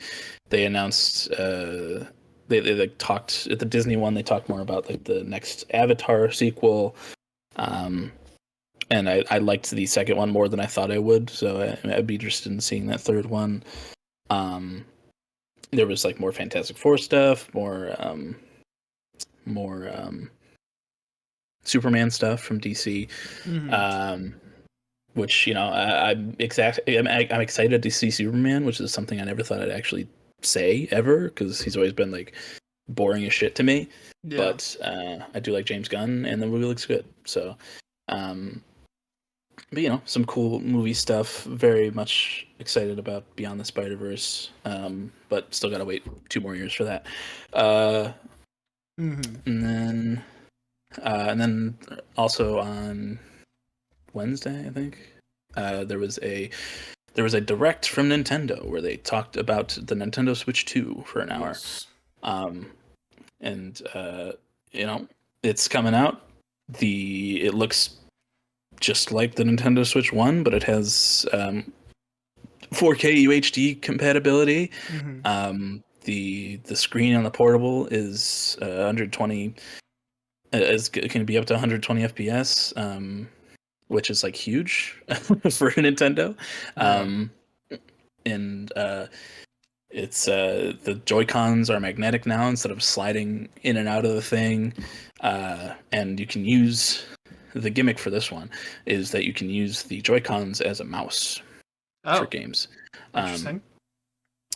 Speaker 2: announced they like talked at the Disney one. They talked more about like the next Avatar sequel. Um, and I liked the second one more than I thought I would. So I'd be interested in seeing that third one. Um, there was like more Fantastic Four stuff, more Superman stuff from DC.
Speaker 1: Mm-hmm.
Speaker 2: Um, which I'm excited to see Superman, which is something I never thought I'd actually say ever because he's always been like boring as shit to me.
Speaker 1: Yeah.
Speaker 2: But I do like James Gunn, and the movie looks good. So, um, but some cool movie stuff. Very much excited about Beyond the Spider Verse, but still gotta wait 2 more years for that. Uh,
Speaker 1: Mm-hmm.
Speaker 2: and then also on Wednesday, I think, there was a direct from Nintendo where they talked about the Nintendo Switch 2 for an hour.
Speaker 1: Yes.
Speaker 2: Um, and it's coming out. It looks just like the Nintendo Switch 1, but it has 4K UHD compatibility.
Speaker 1: Mm-hmm.
Speaker 2: The screen on the portable is 120 it can be up to 120 FPS, which is like huge for Nintendo.
Speaker 1: Yeah.
Speaker 2: Um, and it's the Joy Cons are magnetic now instead of sliding in and out of the thing, and you can use the gimmick for this one is that you can use the Joy Cons as a mouse for
Speaker 1: Oh,
Speaker 2: games. Um,
Speaker 1: interesting.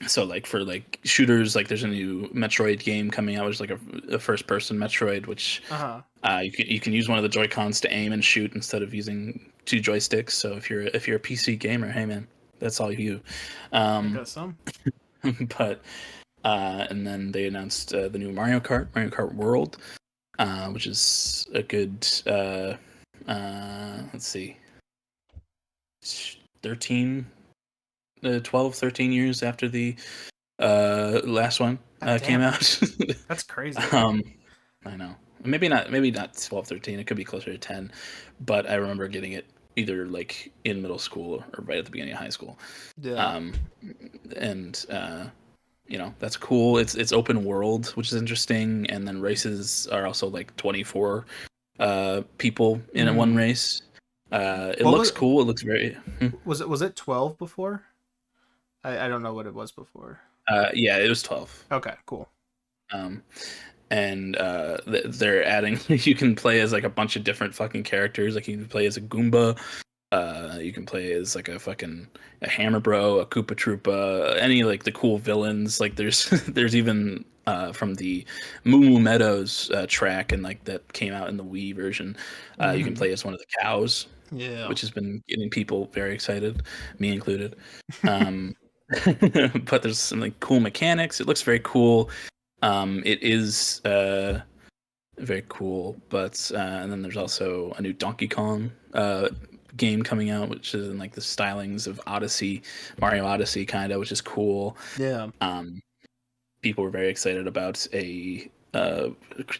Speaker 2: so like for like shooters, like there's a new Metroid game coming out, which is like a first person Metroid, which
Speaker 1: Uh-huh.
Speaker 2: you can use one of the Joy Cons to aim and shoot instead of using two joysticks. So if you're a PC gamer, hey man, that's all you.
Speaker 1: I
Speaker 2: Um,
Speaker 1: guess so.
Speaker 2: but and then they announced the new Mario Kart World, which is a good let's see, 13, 12, 13 years after the last one
Speaker 1: God
Speaker 2: came
Speaker 1: damn.
Speaker 2: out.
Speaker 1: That's crazy.
Speaker 2: um, I know. Maybe not 12, 13. It could be closer to 10. But I remember getting it either like in middle school or right at the beginning of high school.
Speaker 1: Yeah.
Speaker 2: Um, and that's cool. It's open world, which is interesting. And then races are also like 24 people in one
Speaker 1: Mm-hmm.
Speaker 2: race. It
Speaker 1: What
Speaker 2: looks
Speaker 1: was
Speaker 2: cool. It looks very.
Speaker 1: was it 12 before? I don't know what it was before.
Speaker 2: Yeah, it was 12.
Speaker 1: Okay, cool.
Speaker 2: Um, and they're adding you can play as like a bunch of different fucking characters. Like you can play as a Goomba, you can play as like a Hammer Bro, a Koopa Troopa, any like the cool villains. Like there's there's even from the Moo Moo Meadows track and like that came out in the Wii version. You can
Speaker 1: Mm-hmm.
Speaker 2: play as one of the cows,
Speaker 1: Yeah.
Speaker 2: which has been getting people very excited, me included. Um, but there's some like cool mechanics. It looks very cool. It is very cool, but and then there's also a new Donkey Kong game coming out, which is in like the stylings of Odyssey, Mario Odyssey, kind of, which is cool.
Speaker 1: Yeah.
Speaker 2: Um, People were very excited about a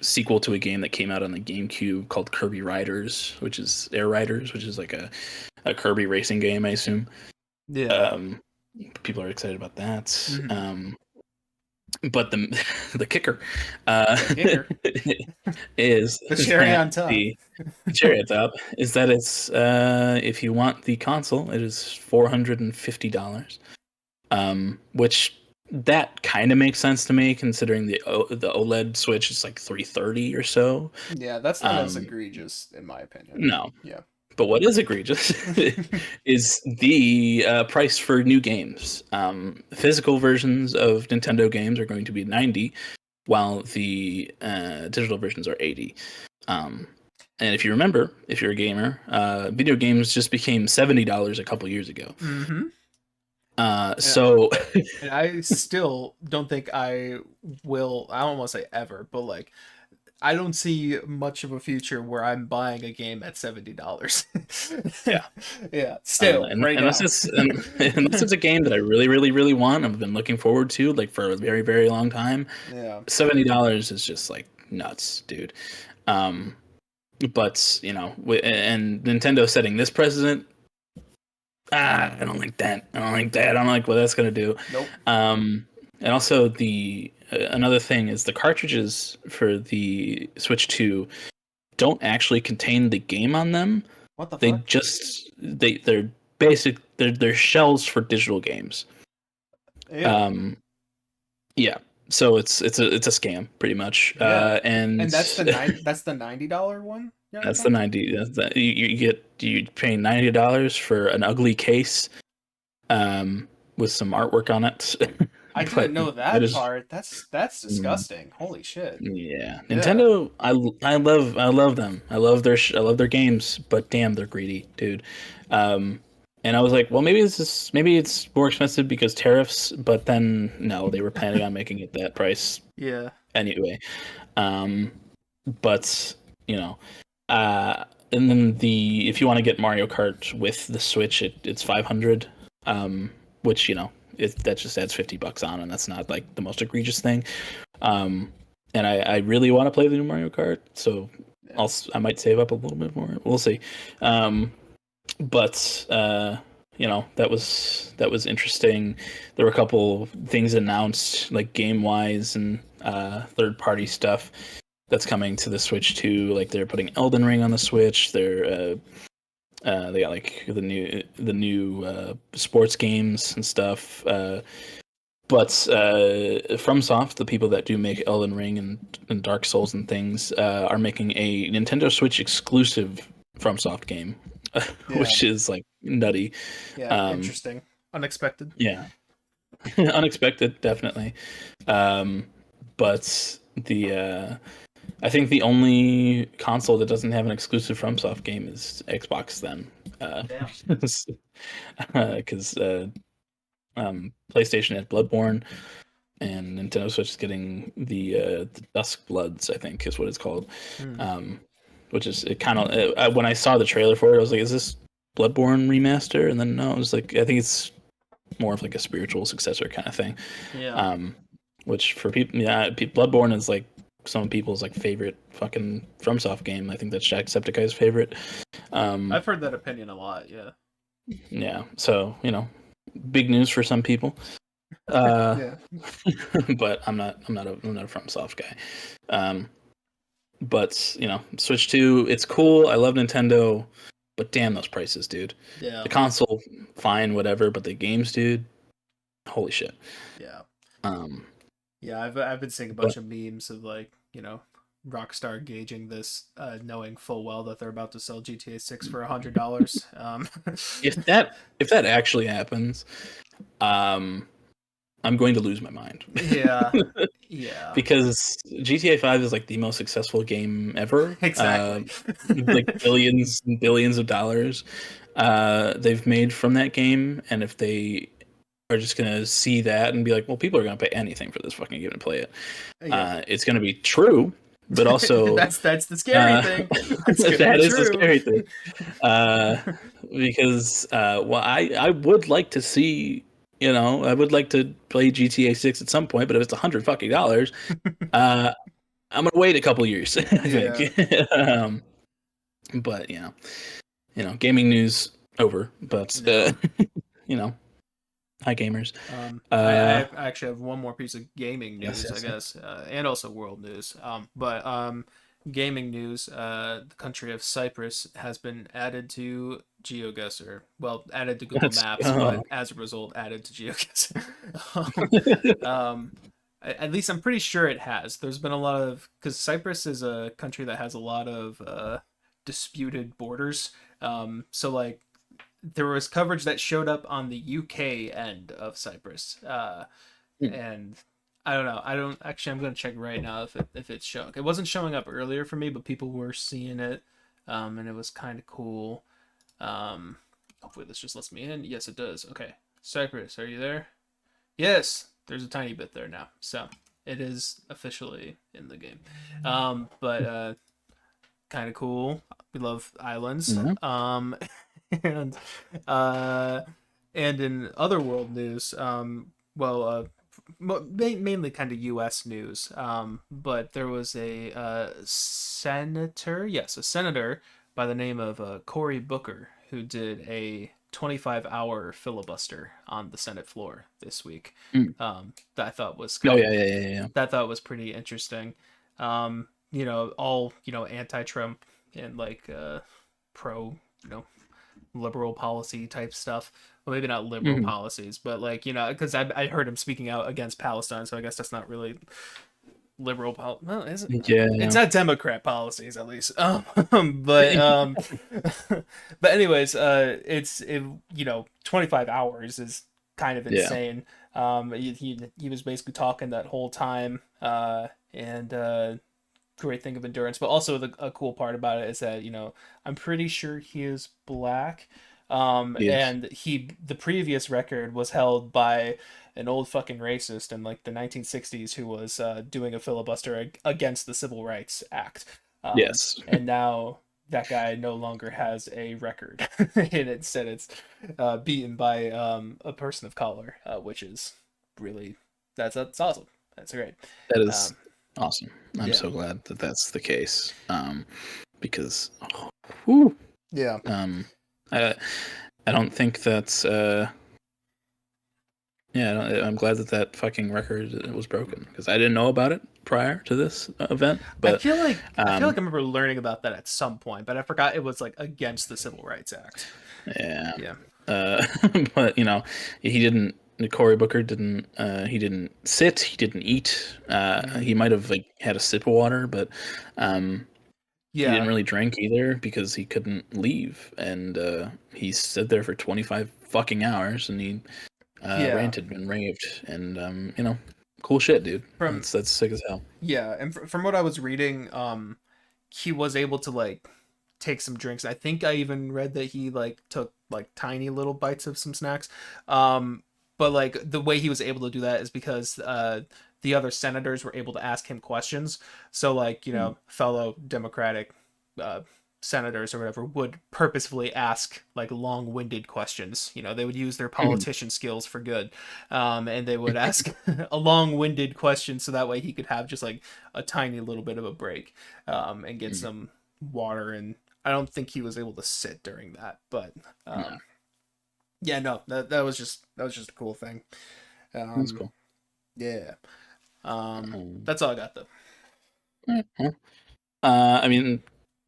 Speaker 2: sequel to a game that came out on the GameCube called Kirby Riders, which is Air Riders, which is like a Kirby racing game, I assume.
Speaker 1: Yeah.
Speaker 2: Um, People are excited about that.
Speaker 1: Mm-hmm.
Speaker 2: But the the kicker uh,
Speaker 1: The kicker.
Speaker 2: is
Speaker 1: The cherry
Speaker 2: that
Speaker 1: on top.
Speaker 2: the cherry on top is that it's if you want the console, it is $450. Which that kind of makes sense to me considering the OLED Switch is like 330 or so.
Speaker 1: Yeah, that's not as
Speaker 2: Um,
Speaker 1: egregious in my opinion.
Speaker 2: no,
Speaker 1: Yeah.
Speaker 2: but what is egregious is the price for new games. Physical versions of Nintendo games are going to be 90, while the digital versions are 80. Um, and if you remember, if you're a gamer, video games just became $70 a couple years ago.
Speaker 1: Mm-hmm. And
Speaker 2: So
Speaker 1: and I still don't think I will. I don't want to say ever, but like I don't see much of a future where I'm buying a game at $70.
Speaker 2: Yeah.
Speaker 1: Yeah, still
Speaker 2: And
Speaker 1: right
Speaker 2: unless
Speaker 1: now.
Speaker 2: unless it's a game that I really, really, really want, I've been looking forward to like for a very, very long time.
Speaker 1: Yeah,
Speaker 2: $70 is just like nuts, dude. Um, but and Nintendo setting this precedent, I don't like that. I don't like that. I don't like what that's gonna do.
Speaker 1: nope.
Speaker 2: And also the another thing is the cartridges for the Switch 2 don't actually contain the game on them.
Speaker 1: What the
Speaker 2: They
Speaker 1: fuck?
Speaker 2: just they're basic. They're shells for digital games.
Speaker 1: Ew.
Speaker 2: Um, yeah. So it's a scam pretty much.
Speaker 1: Yeah,
Speaker 2: And
Speaker 1: and that's the $90 one you're on
Speaker 2: that's the
Speaker 1: about?
Speaker 2: 90. You pay $90 for an ugly case, with some artwork on it.
Speaker 1: I didn't
Speaker 2: But
Speaker 1: know
Speaker 2: that
Speaker 1: that
Speaker 2: is
Speaker 1: part. That's
Speaker 2: mm,
Speaker 1: disgusting. Holy shit.
Speaker 2: yeah,
Speaker 1: Yeah.
Speaker 2: Nintendo. I love them. I love their games. But damn, they're greedy, dude. Um, and I was like, well, maybe it's more expensive because tariffs. But then no, they were planning on making it that price
Speaker 1: Yeah.
Speaker 2: anyway. Um, but you know, and then the if you want to get Mario Kart with the Switch, it's 500. Which that just adds $50 on, and that's not like the most egregious thing. Um, and I really want to play the new Mario Kart, so
Speaker 1: Yeah.
Speaker 2: I might save up a little bit more. We'll see. But that was interesting. There were a couple things announced, like game wise and third party stuff that's coming to the Switch too. Like they're putting Elden Ring on the Switch. They got like the new sports games and stuff. But FromSoft, the people that do make Elden Ring and Dark Souls and things, are making a Nintendo Switch exclusive FromSoft game,
Speaker 1: Yeah.
Speaker 2: which is like nutty.
Speaker 1: Yeah.
Speaker 2: Um,
Speaker 1: Interesting. Unexpected.
Speaker 2: yeah, unexpected, definitely. Um, but I think the only console that doesn't have an exclusive FromSoft game is Xbox. Then,
Speaker 1: Damn.
Speaker 2: because PlayStation had Bloodborne, and Nintendo Switch is getting the Dusk Bloods, I think is what it's called.
Speaker 1: Hmm.
Speaker 2: Um, which is it kind of when I saw the trailer for it, I was like, "Is this Bloodborne remaster?" And then no, it was like I think it's more of like a spiritual successor kind of thing.
Speaker 1: Yeah.
Speaker 2: Um, which for people, yeah, Bloodborne is like some people's like favorite fucking FromSoft game. I think that's Jacksepticeye's favorite. Um,
Speaker 1: I've heard that opinion a lot. Yeah.
Speaker 2: yeah, so big news for some people. Uh,
Speaker 1: Yeah.
Speaker 2: but I'm not a FromSoft guy. Um, but Switch 2, it's cool. I love Nintendo, but damn those prices, dude.
Speaker 1: Yeah.
Speaker 2: The console, fine, whatever, but the games, dude, holy shit.
Speaker 1: Yeah.
Speaker 2: Um,
Speaker 1: Yeah. I've been seeing a
Speaker 2: but
Speaker 1: bunch of memes of like Rockstar gauging this, knowing full well that they're about to sell GTA 6 for $100.
Speaker 2: if that actually happens, um, I'm going to lose my mind.
Speaker 1: Yeah. Yeah.
Speaker 2: Because GTA 5 is like the most successful game ever.
Speaker 1: Exactly.
Speaker 2: Like billions and billions of dollars they've made from that game, and if they are just gonna see that and be like, well, people are gonna pay anything for this fucking game and play it,
Speaker 1: Yeah.
Speaker 2: it's gonna be true, but also
Speaker 1: That's the scary
Speaker 2: uh,
Speaker 1: thing. It's gonna be
Speaker 2: that is the
Speaker 1: true.
Speaker 2: scary thing. Uh, because well, I would like to see. I would like to play GTA 6 at some point, but if it's $100 uh, I'm gonna wait a couple years, I
Speaker 1: Yeah.
Speaker 2: think. But gaming news over. But
Speaker 1: Yeah.
Speaker 2: you know, hi gamers.
Speaker 1: I
Speaker 2: Uh,
Speaker 1: actually have one more piece of gaming
Speaker 2: yes,
Speaker 1: news, I
Speaker 2: yes, yes.
Speaker 1: guess, and also world news. But gaming news, the country of Cyprus has been added to GeoGuessr. Well, added to Google
Speaker 2: Let's
Speaker 1: Maps,
Speaker 2: go.
Speaker 1: but as a result, added to GeoGuessr. um, at least I'm pretty sure it has. There's been a lot of because Cyprus is a country that has a lot of disputed borders. So like there was coverage that showed up on the UK end of Cyprus, and I don't know. I don't actually. I'm going to check right now if it's showing. It wasn't showing up earlier for me, but people were seeing it, and it was kind of cool. Hopefully this just lets me in. Yes, it does. Okay, Cyprus, are you there? Yes, there's a tiny bit there now. So it is officially in the game. But kind of cool. We love islands.
Speaker 2: Yeah.
Speaker 1: And uh, and in other world news, well, mainly kind of U.S. news. But there was a senator, yes, a senator by the name of Cory Booker who did a 25-hour filibuster on the Senate floor this week.
Speaker 2: Mm.
Speaker 1: That I thought was
Speaker 2: Oh
Speaker 1: kind
Speaker 2: yeah,
Speaker 1: of
Speaker 2: yeah, yeah, yeah.
Speaker 1: that I thought was pretty interesting. All anti-Trump and like pro, liberal policy type stuff. Well, maybe not liberal
Speaker 2: Hmm.
Speaker 1: policies, but like because I heard him speaking out against Palestine, so I guess that's not really liberal. Well, is it?
Speaker 2: Yeah,
Speaker 1: It's
Speaker 2: yeah.
Speaker 1: not Democrat policies, at least. But but anyways, 25 hours is kind of
Speaker 2: Yeah.
Speaker 1: insane. He was basically talking that whole time, and great thing of endurance. But also a cool part about it is that I'm pretty sure he is black.
Speaker 2: Yes.
Speaker 1: And the previous record was held by an old fucking racist in like the 1960s who was doing a filibuster against the Civil Rights Act.
Speaker 2: Yes.
Speaker 1: And now that guy no longer has a record, and instead it's beaten by a person of color, which is really that's awesome. That's great.
Speaker 2: That is
Speaker 1: Um,
Speaker 2: awesome. I'm
Speaker 1: yeah,
Speaker 2: so glad that that's the case. Because, whew,
Speaker 1: yeah.
Speaker 2: um, I I don't think that's yeah. I'm glad that that fucking record was broken because I didn't know about it prior to this event. But
Speaker 1: I feel like
Speaker 2: um,
Speaker 1: I remember learning about that at some point, but I forgot it was like against the Civil Rights Act.
Speaker 2: yeah.
Speaker 1: Yeah.
Speaker 2: Uh, but he didn't. Cory Booker didn't. He didn't sit. He didn't eat.
Speaker 1: Mm.
Speaker 2: He might have like had a sip of water, but um, he didn't
Speaker 1: Yeah.
Speaker 2: really drink either because he couldn't leave, and he stood there for 25 fucking hours, and he
Speaker 1: Yeah.
Speaker 2: ranted and raved, and cool shit, dude.
Speaker 1: From
Speaker 2: That's sick as hell.
Speaker 1: yeah, and from what I was reading, he was able to like take some drinks. I think I even read that he like took like tiny little bites of some snacks. Um, but like the way he was able to do that is because the other senators were able to ask him questions. So like,
Speaker 2: Mm,
Speaker 1: fellow Democratic uh senators or whatever would purposefully ask like long-winded questions. They would use their
Speaker 2: mm,
Speaker 1: politician skills for good. And they would ask a long-winded question so that way he could have just like a tiny little bit of a break, and get
Speaker 2: mm.
Speaker 1: some water. And I don't think he was able to sit during that, but
Speaker 2: No,
Speaker 1: yeah, no, that was just a cool thing.
Speaker 2: that's
Speaker 1: Um,
Speaker 2: cool.
Speaker 1: yeah.
Speaker 2: Um,
Speaker 1: That's all I got though.
Speaker 2: well, I mean,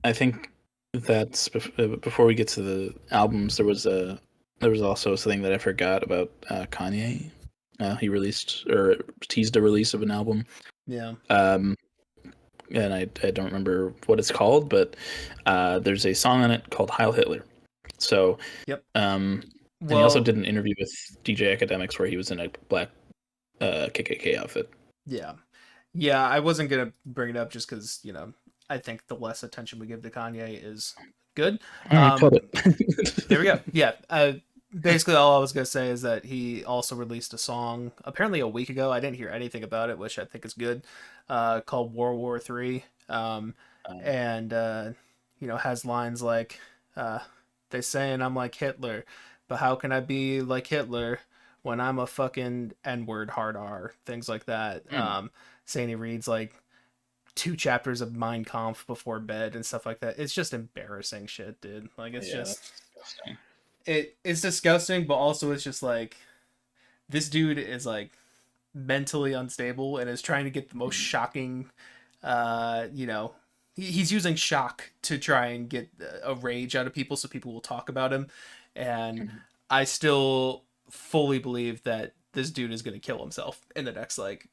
Speaker 2: I think that's before we get to the albums. There was also something that I forgot about Kanye. He released or teased a release of an album.
Speaker 1: Yeah.
Speaker 2: Um, and I don't remember what it's called, but there's a song on it called Heil Hitler. So,
Speaker 1: Yep.
Speaker 2: um, and he also
Speaker 1: Well,
Speaker 2: did an interview with DJ Academics where he was in a black KKK outfit.
Speaker 1: yeah. Yeah, I wasn't gonna bring it up just because I think the less attention we give to Kanye is good.
Speaker 2: All right, cut
Speaker 1: There we
Speaker 2: it.
Speaker 1: go. Yeah. Basically, all I was gonna say is that he also released a song apparently a week ago. I didn't hear anything about it, which I think is good. Called World War Three. And has lines like, uh, "They saying I'm like Hitler, but how can I be like Hitler when I'm a fucking N-word hard R?" Things like that.
Speaker 2: Mm,
Speaker 1: Saying he reads like two chapters of Mein Kampf before bed and stuff like that. It's just embarrassing shit, dude. Like it's
Speaker 2: yeah,
Speaker 1: just
Speaker 2: that's disgusting.
Speaker 1: it's disgusting, but also it's just like this dude is like mentally unstable and is trying to get the most
Speaker 2: Mm,
Speaker 1: shocking he's using shock to try and get a rage out of people so people will talk about him. And
Speaker 2: mm,
Speaker 1: I still fully believe that this dude is going to kill himself in the next like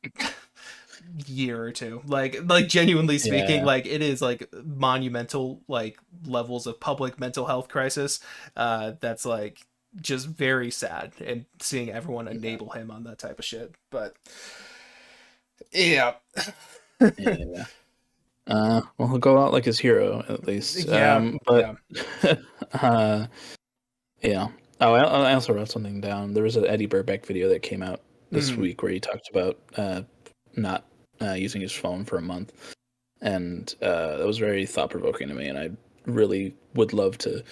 Speaker 1: year or two. Like genuinely speaking,
Speaker 2: yeah,
Speaker 1: like it is like monumental like levels of public mental health crisis. That's like just very sad, and seeing everyone
Speaker 2: yeah,
Speaker 1: enable him on that type of shit. But yeah.
Speaker 2: yeah. Well, he'll go out like his hero at least.
Speaker 1: Yeah,
Speaker 2: But
Speaker 1: yeah.
Speaker 2: uh, yeah. Oh, I also wrote something down. There was an Eddie Burbeck video that came out this
Speaker 1: Mm,
Speaker 2: week where he talked about not using his phone for a month, and that was very thought provoking to me. And I really would love to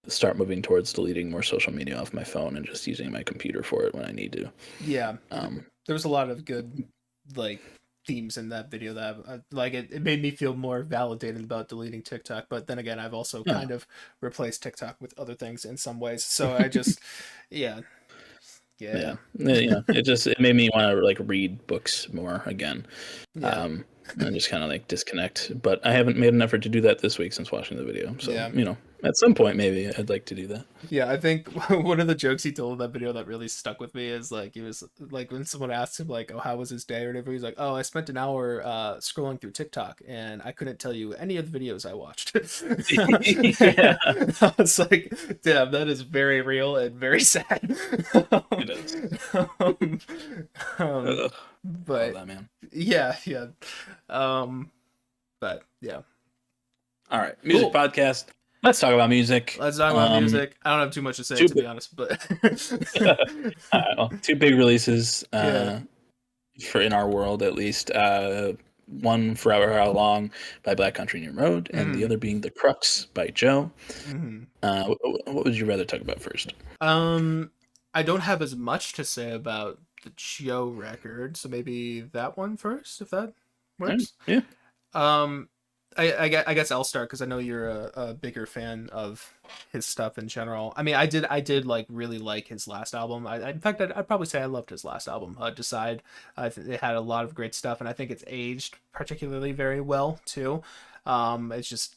Speaker 2: start moving towards deleting more social media off my phone and just using my computer for it when I need to.
Speaker 1: Yeah,
Speaker 2: Um,
Speaker 1: there was a lot of good like themes in that video that like it made me feel more validated about deleting TikTok. But then again, I've also
Speaker 2: yeah,
Speaker 1: kind of replaced TikTok with other things in some ways. So I just, yeah, yeah,
Speaker 2: it made me want to like read books more again,
Speaker 1: yeah,
Speaker 2: um, and just kind of like disconnect. But I haven't made an effort to do that this week since watching the video. So
Speaker 1: yeah.
Speaker 2: at some point maybe I'd like to do that.
Speaker 1: Yeah, I think one of the jokes he told in that video that really stuck with me is like he was like when someone asked him like, "Oh, how was his day?" or whatever, he's like, "Oh, I spent an hour scrolling through TikTok and I couldn't tell you any of the videos I watched."
Speaker 2: Yeah,
Speaker 1: I was like, "Damn, that is very real and very sad."
Speaker 2: it is.
Speaker 1: um, um,
Speaker 2: Ugh, I love
Speaker 1: but
Speaker 2: that man.
Speaker 1: yeah, yeah, um, but yeah,
Speaker 2: All right, music
Speaker 1: cool.
Speaker 2: podcast. Let's talk about music.
Speaker 1: Let's talk about music. I don't have too much to say
Speaker 2: Two
Speaker 1: to be honest, but
Speaker 2: two big releases
Speaker 1: yeah.
Speaker 2: for in our world at least. One Forever How Long by Black Country New Road, and the
Speaker 1: Mhm.
Speaker 2: other being The Crux by Joe.
Speaker 1: Mhm.
Speaker 2: What would you rather talk about first?
Speaker 1: Um, I don't have as much to say about the Joe record, so maybe that one first, if that
Speaker 2: All right,
Speaker 1: works.
Speaker 2: yeah.
Speaker 1: Um, I guess I'll start because I know you're a bigger fan of his stuff in general. I mean, I did like really like his last album. In fact, I'd probably say I loved his last album, Decide. I think it had a lot of great stuff, and I think it's aged particularly very well too. It's just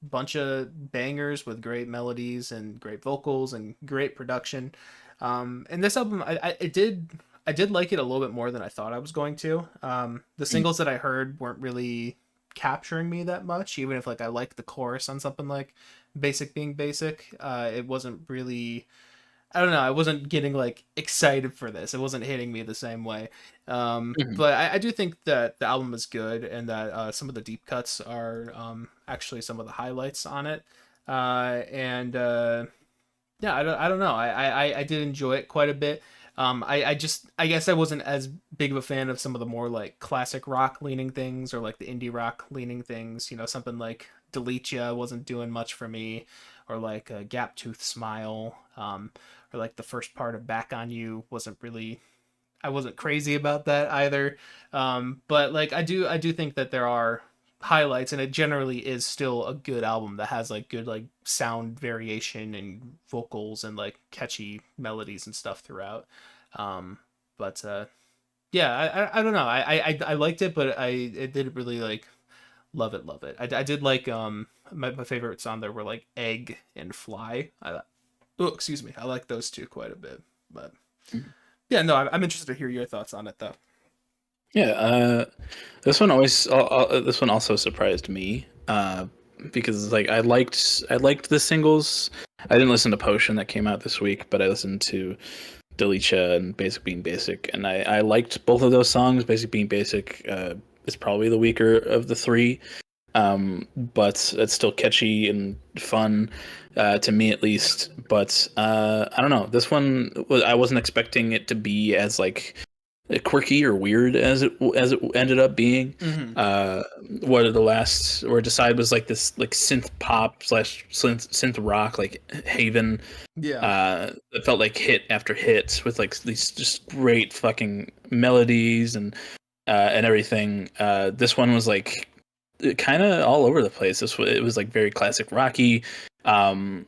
Speaker 1: bunch of bangers with great melodies and great vocals and great production. And this album, I did like it a little bit more than I thought I was going to. The
Speaker 2: Mm,
Speaker 1: singles that I heard weren't really capturing me that much, even if like I like the chorus on something like Basic Being Basic. It wasn't really, I don't know, I wasn't getting like excited for this. It wasn't hitting me the same way.
Speaker 2: mhm.
Speaker 1: But I do think that the album is good and that some of the deep cuts are actually some of the highlights on it. And Yeah, I don't know. I did enjoy it quite a bit. I guess I wasn't as big of a fan of some of the more like classic rock leaning things or like the indie rock leaning things. Something like Delicia wasn't doing much for me, or like a Gap Tooth Smile, or like the first part of Back on You wasn't really. I wasn't crazy about that either. But like I do think that there are highlights, and it generally is still a good album that has like good like sound variation and vocals and like catchy melodies and stuff throughout. um but Yeah, I don't know, I liked it, but I didn't really like love it. I did like my favorites on there were like Egg and Fly. Oh, excuse me, I like those two quite a bit. But yeah, no, I'm interested to hear your thoughts on it though.
Speaker 2: Yeah, this one also surprised me because like I liked the singles. I didn't listen to Potion that came out this week, but I listened to Delicia and Basic Being Basic, and I liked both of those songs. Basic Being Basic is probably the weaker of the three, but it's still catchy and fun to me at least. But I don't know. This one I wasn't expecting it to be as like quirky or weird as it ended up being.
Speaker 1: Hmm.
Speaker 2: Uh, what are the last or Decide was like this like synth pop slash synth rock like Haven.
Speaker 1: Yeah.
Speaker 2: It felt like hit after hit with like these just great fucking melodies and everything. This one was like kind of all over the place. It was like very classic rocky, um,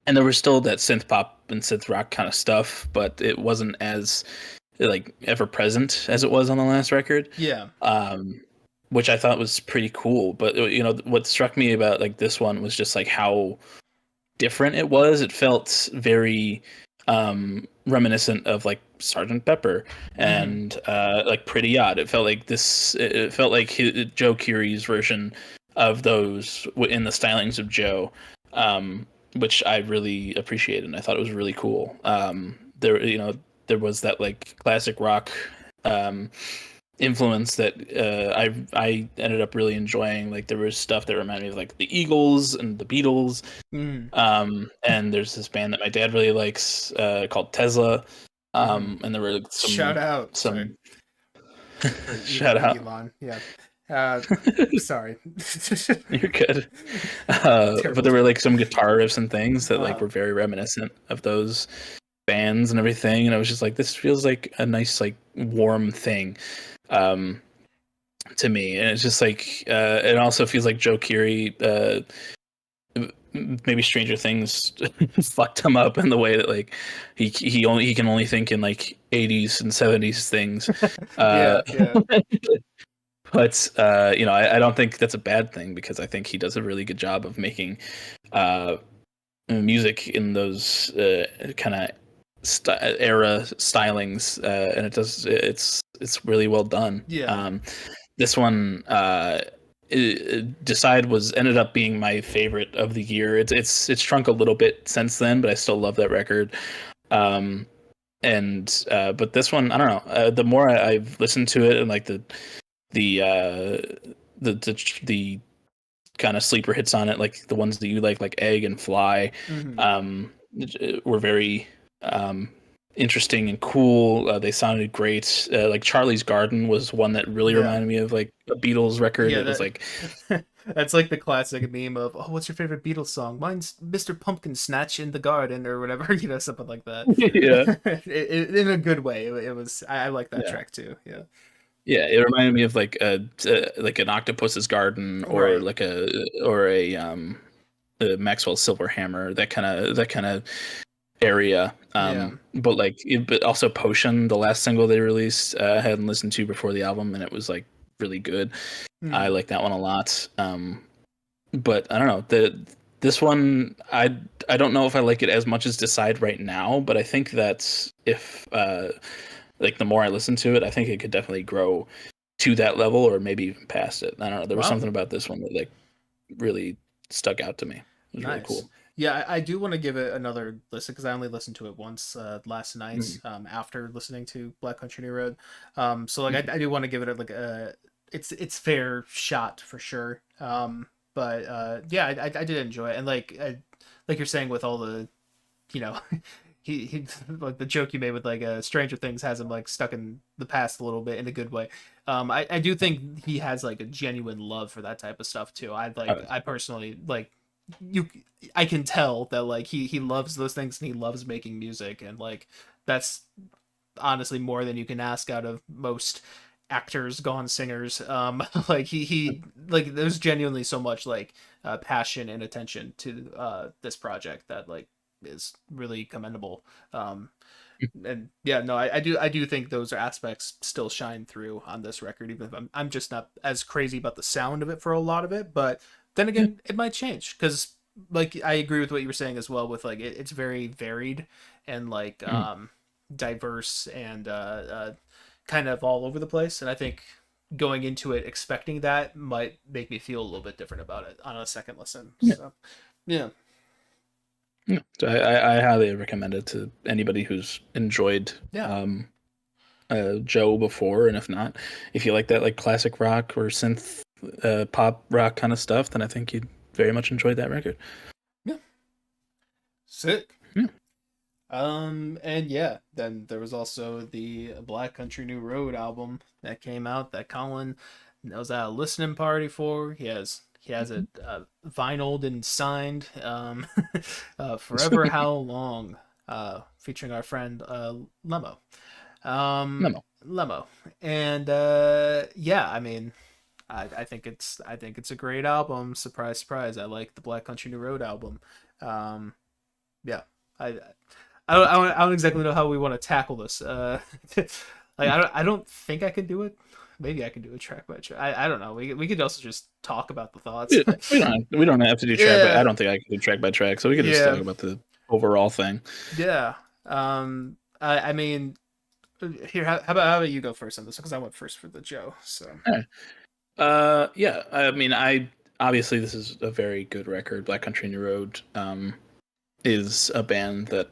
Speaker 2: and there was still that synth pop and synth rock kind of stuff, but it wasn't as like ever present as it was on the last record.
Speaker 1: Yeah.
Speaker 2: Um, which I thought was pretty cool. But what struck me about like this one was just like how different it was. It felt very reminiscent of like Sergeant Pepper
Speaker 1: Hmm.
Speaker 2: and like Pretty Odd. It felt like this. It felt like Joe Curie's version of those in the stylings of Joe, which I really appreciated. And I thought it was really cool. There was that like classic rock um, influence that I ended up really enjoying. Like there was stuff that reminded me of like the Eagles and the Beatles.
Speaker 1: Hmm.
Speaker 2: And there's this band that my dad really likes called Tesla.
Speaker 1: Hmm.
Speaker 2: And there were
Speaker 1: Shout out. Sorry.
Speaker 2: some
Speaker 1: for
Speaker 2: Shout out.
Speaker 1: Elon. Yeah. Uh, sorry.
Speaker 2: You're good. But
Speaker 1: Terrible
Speaker 2: there were
Speaker 1: joke.
Speaker 2: like some guitar riffs and things that like
Speaker 1: Uh,
Speaker 2: were very reminiscent of those bands and everything, and I was just like, this feels like a nice like warm thing um, to me, and it's just like it also feels like Joe Keery. Maybe Stranger Things fucked him up in the way that like he can only think in like 80s and 70s things. Uh,
Speaker 1: yeah, yeah,
Speaker 2: but you know, I don't think that's a bad thing because I think he does a really good job of making uh, music in those kind of era stylings, and it's really well done.
Speaker 1: yeah.
Speaker 2: This one, Decide was ended up being my favorite of the year. It's shrunk a little bit since then, but I still love that record. Um, and but this one, I don't know. The more I've listened to it, and like the the kind of sleeper hits on it, like the ones that you like Egg and Fly,
Speaker 1: Hmm.
Speaker 2: um, were very um, interesting and cool. They sounded great. Like Charlie's Garden was one that really
Speaker 1: Yeah,
Speaker 2: reminded me of like a Beatles record.
Speaker 1: yeah.
Speaker 2: It was like,
Speaker 1: That's like the classic meme of, "Oh, what's your favorite Beatles song? Mine's Mr. Pumpkin Snatch in the Garden," or whatever, something like that.
Speaker 2: yeah,
Speaker 1: In a good way. It was. I like that
Speaker 2: yeah,
Speaker 1: track too. Yeah.
Speaker 2: yeah. It reminded me of like an Octopus's Garden or
Speaker 1: Right.
Speaker 2: like a Maxwell Silverhammer, that kind of area.
Speaker 1: Yeah.
Speaker 2: But but also Potion, the last single they released, I hadn't listened to before the album, and it was like really good. I
Speaker 1: Hmm.
Speaker 2: like that one a lot. But I don't know, this one, I don't know if I like it as much as Decide right now, but I think that if like the more I listen to it, I think it could definitely grow to that level or maybe even past it. I don't know. There was
Speaker 1: Wow.
Speaker 2: something about this one that like really stuck out to me. It was really
Speaker 1: Nice.
Speaker 2: cool.
Speaker 1: Yeah, I do want to give it another listen because I only listened to it once last night
Speaker 2: Mm,
Speaker 1: after listening to Black Country New Road. So like
Speaker 2: mm,
Speaker 1: I do want to give it like a it's fair shot for sure. But yeah, I did enjoy it, and like you're saying with all the you know he like the joke you made with like Stranger Things has him like stuck in the past a little bit in a good way. I do
Speaker 2: yeah.
Speaker 1: think he has like a genuine love for that type of stuff too.
Speaker 2: Oh,
Speaker 1: I personally like you I can tell that like he loves those things and he loves making music, and like that's honestly more than you can ask out of most actors gone singers. Like he like there's genuinely so much like passion and attention to this project that like is really commendable. And yeah, no, I do think those aspects still shine through on this record, even if I'm just not as crazy about the sound of it for a lot of it. But then
Speaker 2: yeah.
Speaker 1: again, it might change because like I agree with what you were saying as well with like it's very varied and like
Speaker 2: Mm,
Speaker 1: diverse and kind of all over the place. And I think going into it expecting that might make me feel a little bit different about it on a second listen.
Speaker 2: yeah.
Speaker 1: So yeah,
Speaker 2: Yeah. So I highly recommend it to anybody who's enjoyed
Speaker 1: yeah,
Speaker 2: Joe before, and if not, if you like that like classic rock or synth pop rock kind of stuff, then I think you'd very much enjoy that record.
Speaker 1: yeah, sick.
Speaker 2: Yeah.
Speaker 1: And yeah, then there was also the Black Country New Road album that came out that Colin was at a listening party for. He has it vinyled and signed. Forever How Long, featuring our friend Lemo.
Speaker 2: Memo.
Speaker 1: Lemo. And yeah, I mean, I think it's a great album. Surprise, surprise. I like the Black Country New Road album. Um, yeah, I I don't exactly know how we want to tackle this. Like I don't think I can do it. Maybe I can do it track by track. I don't know. We could also just talk about the thoughts.
Speaker 2: We don't have to do track, but I
Speaker 1: Yeah,
Speaker 2: don't think I can do track by track, so we could just
Speaker 1: yeah,
Speaker 2: talk about the overall thing.
Speaker 1: yeah. I mean, here, how about you go first on this? Because I went first for the Joe. So
Speaker 2: All right. Yeah. I mean, I obviously this is a very good record. Black Country New Road is a band that,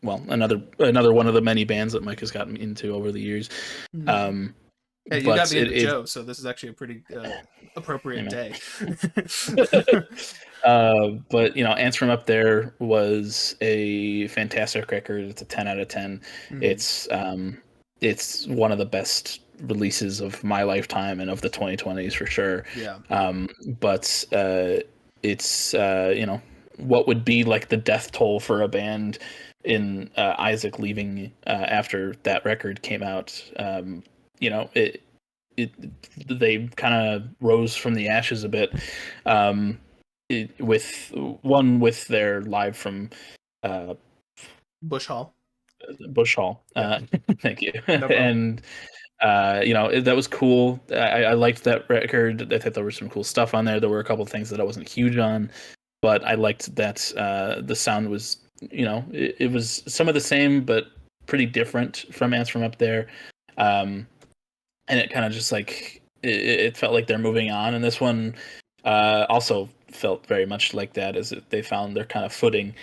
Speaker 2: well, another one of the many bands that Mike has gotten into over the years.
Speaker 1: hmm.
Speaker 2: Um,
Speaker 1: Hey, you got
Speaker 2: but
Speaker 1: me into
Speaker 2: it
Speaker 1: Joe, so this is actually a pretty
Speaker 2: you
Speaker 1: appropriate
Speaker 2: know.
Speaker 1: day.
Speaker 2: But you know, Ants from Up There was a fantastic record. It's a 10 out of 10.
Speaker 1: Hmm.
Speaker 2: It's um, it's one of the best releases of my lifetime and of the 2020s for sure.
Speaker 1: Yeah.
Speaker 2: But it's what would be like the death toll for a band in Isaac leaving after that record came out. You know, it they kind of rose from the ashes a bit. Um, with their live from uh,
Speaker 1: Bush Hall.
Speaker 2: Bush Hall.
Speaker 1: Yeah.
Speaker 2: Thank you.
Speaker 1: No problem.
Speaker 2: And that was cool. I liked that record. I thought there was some cool stuff on there. There were a couple of things that I wasn't huge on, but I liked that the sound was, it was some of the same, but pretty different from Ants from Up There. And it kind of just like, it felt like they're moving on. And this one also felt very much like that, as they found their kind of footing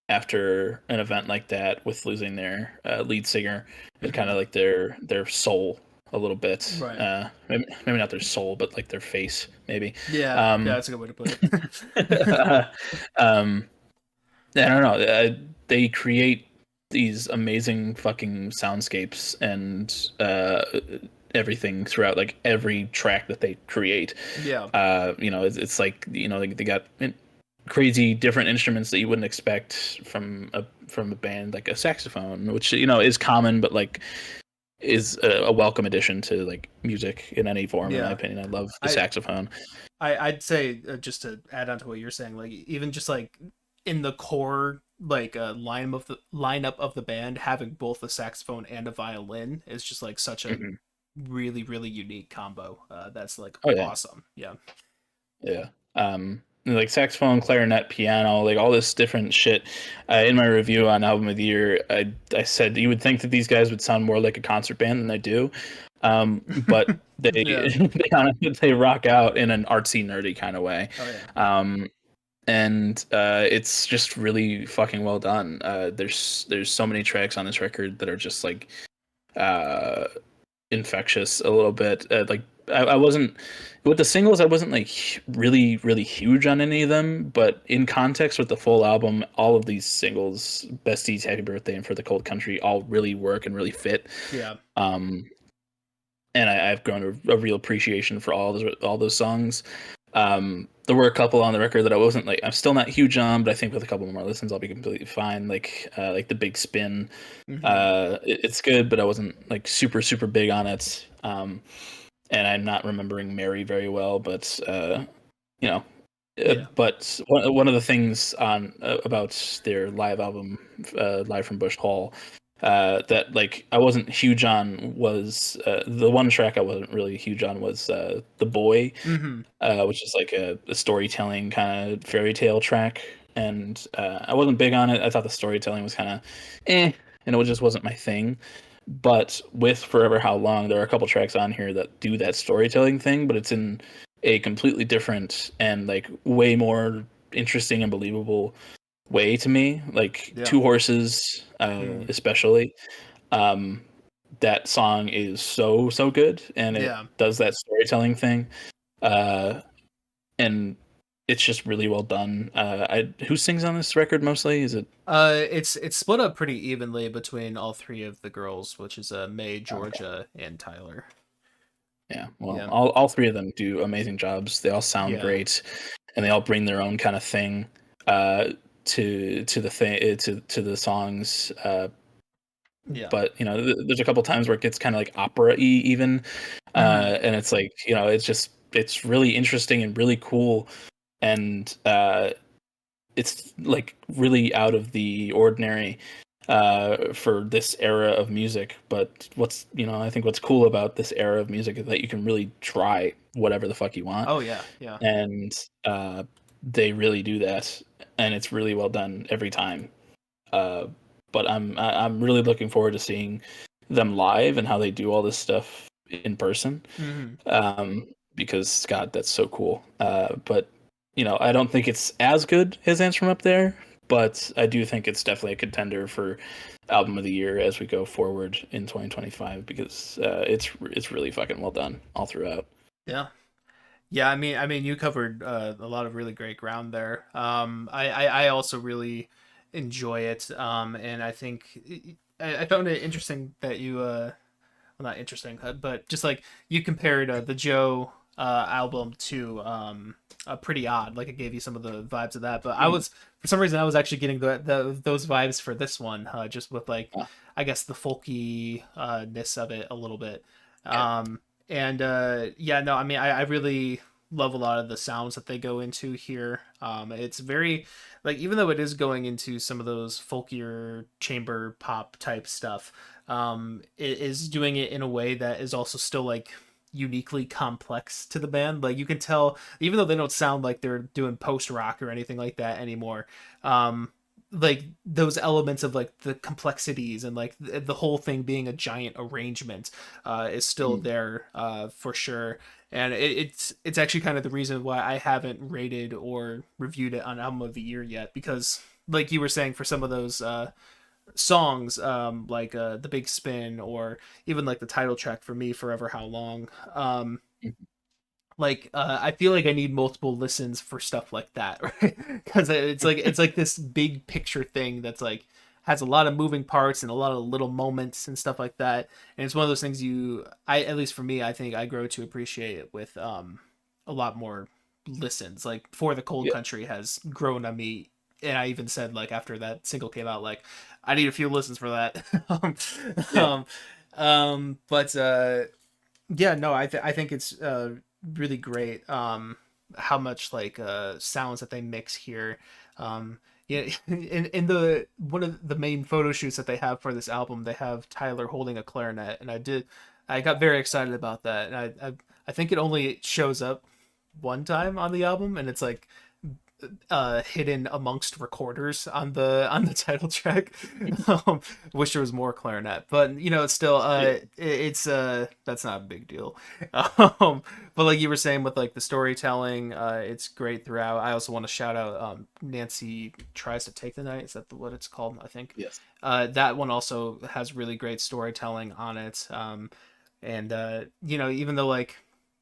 Speaker 2: after an event like that with losing their lead singer and kind
Speaker 1: Hmm.
Speaker 2: of like their soul a little bit.
Speaker 1: Right.
Speaker 2: Maybe not their soul, but like their face, maybe.
Speaker 1: Yeah. Yeah,
Speaker 2: Um,
Speaker 1: that's a good way to put it.
Speaker 2: um, I don't know. They create these amazing fucking soundscapes and everything throughout, like every track that they create.
Speaker 1: Yeah.
Speaker 2: It's like they got crazy different instruments that you wouldn't expect from a band, like a saxophone, which is common, but like is a welcome addition to like music in any form. In my
Speaker 1: Yeah.
Speaker 2: opinion, I love the
Speaker 1: I
Speaker 2: saxophone.
Speaker 1: I'd say, just to add on to what you're saying, like even just like in the core like lineup of the band, having both a saxophone and a violin is just like such a
Speaker 2: Hmm.
Speaker 1: really really unique combo. That's like
Speaker 2: Oh yeah.
Speaker 1: awesome. Yeah.
Speaker 2: Yeah. Like saxophone, clarinet, piano, like all this different shit. In my review on Album of the Year, I said you would think that these guys would sound more like a concert band than they do, but they
Speaker 1: Yeah.
Speaker 2: they rock out in an artsy, nerdy kind of way,
Speaker 1: Oh yeah.
Speaker 2: um, and it's just really fucking well done. There's so many tracks on this record that are just like uh, infectious a little bit. Like I wasn't with the singles. I wasn't like really really huge on any of them, but in context with the full album, all of these singles, "Besties," "Happy Birthday," and "For the Cold Country," all really work and really fit.
Speaker 1: Yeah.
Speaker 2: Um, and I've grown a real appreciation for all those songs. There were a couple on the record that I wasn't like. I'm still not huge on, but I think with a couple more listens, I'll be completely fine. Like the Big Spin,
Speaker 1: Hmm.
Speaker 2: it's good, but I wasn't like super super big on it. And I'm not remembering Mary very well, but you know,
Speaker 1: Yeah.
Speaker 2: but one of the things on about their live album, live from Bush Hall, that like I wasn't huge on was the one track I wasn't really huge on was the Boy,
Speaker 1: Hmm.
Speaker 2: which is like a storytelling kind of fairy tale track, and I wasn't big on it. I thought the storytelling was kind of and it just wasn't my thing. But with Forever How Long, there are a couple tracks on here that do that storytelling thing, but it's in a completely different and like way more interesting and believable way to me. Like
Speaker 1: Yeah.
Speaker 2: Two Horses,
Speaker 1: Mm.
Speaker 2: especially. Um, that song is so so good, and it
Speaker 1: Yeah.
Speaker 2: does that storytelling thing, uh, and it's just really well done. Who sings on this record mostly? Is it
Speaker 1: It's split up pretty evenly between all three of the girls, which is May,
Speaker 2: okay?
Speaker 1: Georgia, and Tyler.
Speaker 2: Yeah, well,
Speaker 1: Yeah.
Speaker 2: all three of them do amazing jobs. They all sound
Speaker 1: Yeah.
Speaker 2: great, and they all bring their own kind of thing uh, to the thing to the songs.
Speaker 1: Yeah.
Speaker 2: But there's a couple times where it gets kind of like opera-y even,
Speaker 1: Hmm.
Speaker 2: and it's like it's really interesting and really cool, and it's like really out of the ordinary for this era of music. But I think what's cool about this era of music is that you can really try whatever the fuck you want,
Speaker 1: Oh yeah. Yeah.
Speaker 2: and they really do that, and it's really well done every time. Uh, but I'm really looking forward to seeing them live and how they do all this stuff in person,
Speaker 1: Hmm.
Speaker 2: because God, that's so cool. But I don't think it's as good as Ants from Up There, but I do think it's definitely a contender for album of the year as we go forward in 2025, because it's really fucking well done all throughout.
Speaker 1: Yeah. Yeah, I mean, you covered a lot of really great ground there. I also really enjoy it, and I think I found it interesting that you well, not interesting, but just like you compared the Joe album to Pretty Odd, like it gave you some of the vibes of that. But I
Speaker 2: Mhm.
Speaker 1: was, for some reason, I was actually getting those vibes for this one, just with like,
Speaker 2: Ah,
Speaker 1: I guess the folky ness of it a little bit.
Speaker 2: yeah.
Speaker 1: Um, and yeah, no, I mean, I really love a lot of the sounds that they go into here. It's very like, even though it is going into some of those folkier chamber pop type stuff, it is doing it in a way that is also still like uniquely complex to the band. Like you can tell, even though they don't sound like they're doing post rock or anything like that anymore, like those elements of like the complexities and like the whole thing being a giant arrangement is still
Speaker 2: Mm.
Speaker 1: there for sure. And it's actually kind of the reason why I haven't rated or reviewed it on album of the year yet, because like you were saying, for some of those songs, like the Big Spin, or even like the title track for me, Forever How Long,
Speaker 2: Mhm.
Speaker 1: like I feel like I need multiple listens for stuff like that, right? Because it's like this big picture thing that's like has a lot of moving parts and a lot of little moments and stuff like that. And it's one of those things I, at least for me, I think I grow to appreciate it with a lot more listens. Like For the Cold
Speaker 2: Yeah.
Speaker 1: Country has grown on me, and I even said, like, after that single came out, like, I need a few listens for that.
Speaker 2: Yeah.
Speaker 1: um, but yeah, no, I think it's really great how much like sounds that they mix here. Yeah, in the one of the main photo shoots that they have for this album, they have Tyler holding a clarinet, and I got very excited about that. And I think it only shows up one time on the album, and it's like hidden amongst recorders on the title track. Wish there was more clarinet, but you know, it's still
Speaker 2: Yeah.
Speaker 1: it's that's not a big deal. um but like you were saying with like the storytelling, it's great throughout. I also want to shout out Nancy Tries to Take the Night. Is that what it's called? I think
Speaker 2: Yes.
Speaker 1: that one also has really great storytelling on it. And you know, even though like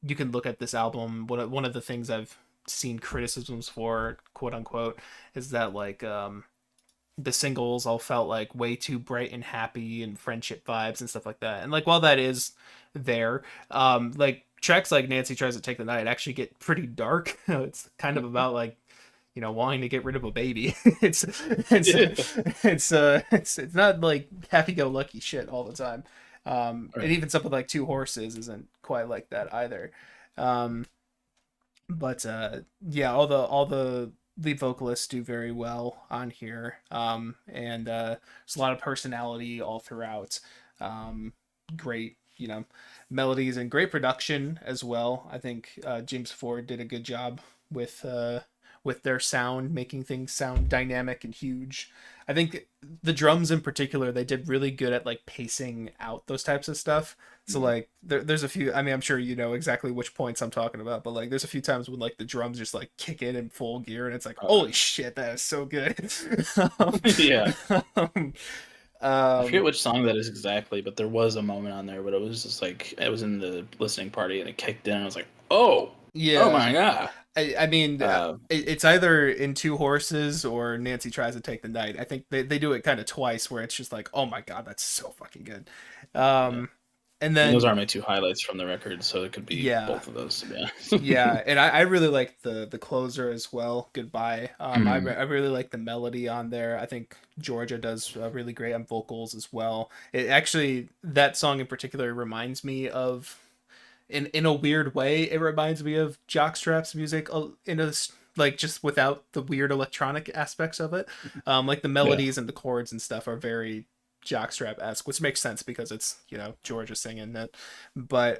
Speaker 1: you can look at this album, one of the things I've seen criticisms for, quote unquote, is that like the singles all felt like way too bright and happy and friendship vibes and stuff like that. And like while that is there, like tracks like Nancy Tries to Take the Night actually get pretty dark. It's kind of about like, you know, wanting to get rid of a baby. It's
Speaker 2: Yeah.
Speaker 1: it's not like happy go lucky shit all the time. And
Speaker 2: Right.
Speaker 1: even something like Two Horses isn't quite like that either. Um, but yeah, all the lead vocalists do very well on here, and there's a lot of personality all throughout. Great, you know, melodies and great production as well. I think James Ford did a good job with their sound, making things sound dynamic and huge. I think the drums in particular, they did really good at like pacing out those types of stuff. So
Speaker 2: Mhm.
Speaker 1: like there's a few, I mean, I'm sure you know exactly which points I'm talking about, but like there's a few times when like the drums just like kick in full gear, and it's like,
Speaker 2: Uh,
Speaker 1: holy shit, that is so good. um,
Speaker 2: yeah.
Speaker 1: um,
Speaker 2: I forget
Speaker 1: um,
Speaker 2: which song that is exactly, but there was a moment on there, but it was just like I was in the listening party and it kicked in. And I was like, "Oh, oh
Speaker 1: yeah,
Speaker 2: my god!"
Speaker 1: I mean,
Speaker 2: Uh,
Speaker 1: it's either in Two Horses or Nancy Tries to Take the Night. I think they do it kind of twice, where it's just like, oh my god, that's so fucking good.
Speaker 2: yeah.
Speaker 1: Um, and
Speaker 2: And those
Speaker 1: then
Speaker 2: are my two highlights from the record, so it could be
Speaker 1: yeah,
Speaker 2: both of those to be honest.
Speaker 1: yeah, and I really like the closer as well. Goodbye.
Speaker 2: Mhm.
Speaker 1: I really like the melody on there. I think Georgia does really great on vocals as well. It actually, that song in particular reminds me of, in a weird way, it reminds me of Jockstrap's music in like just without the weird electronic aspects of it. Like the
Speaker 2: Yeah.
Speaker 1: melodies and the chords and stuff are very Jockstrap esque, which makes sense because it's, you know, Georgia singing it. But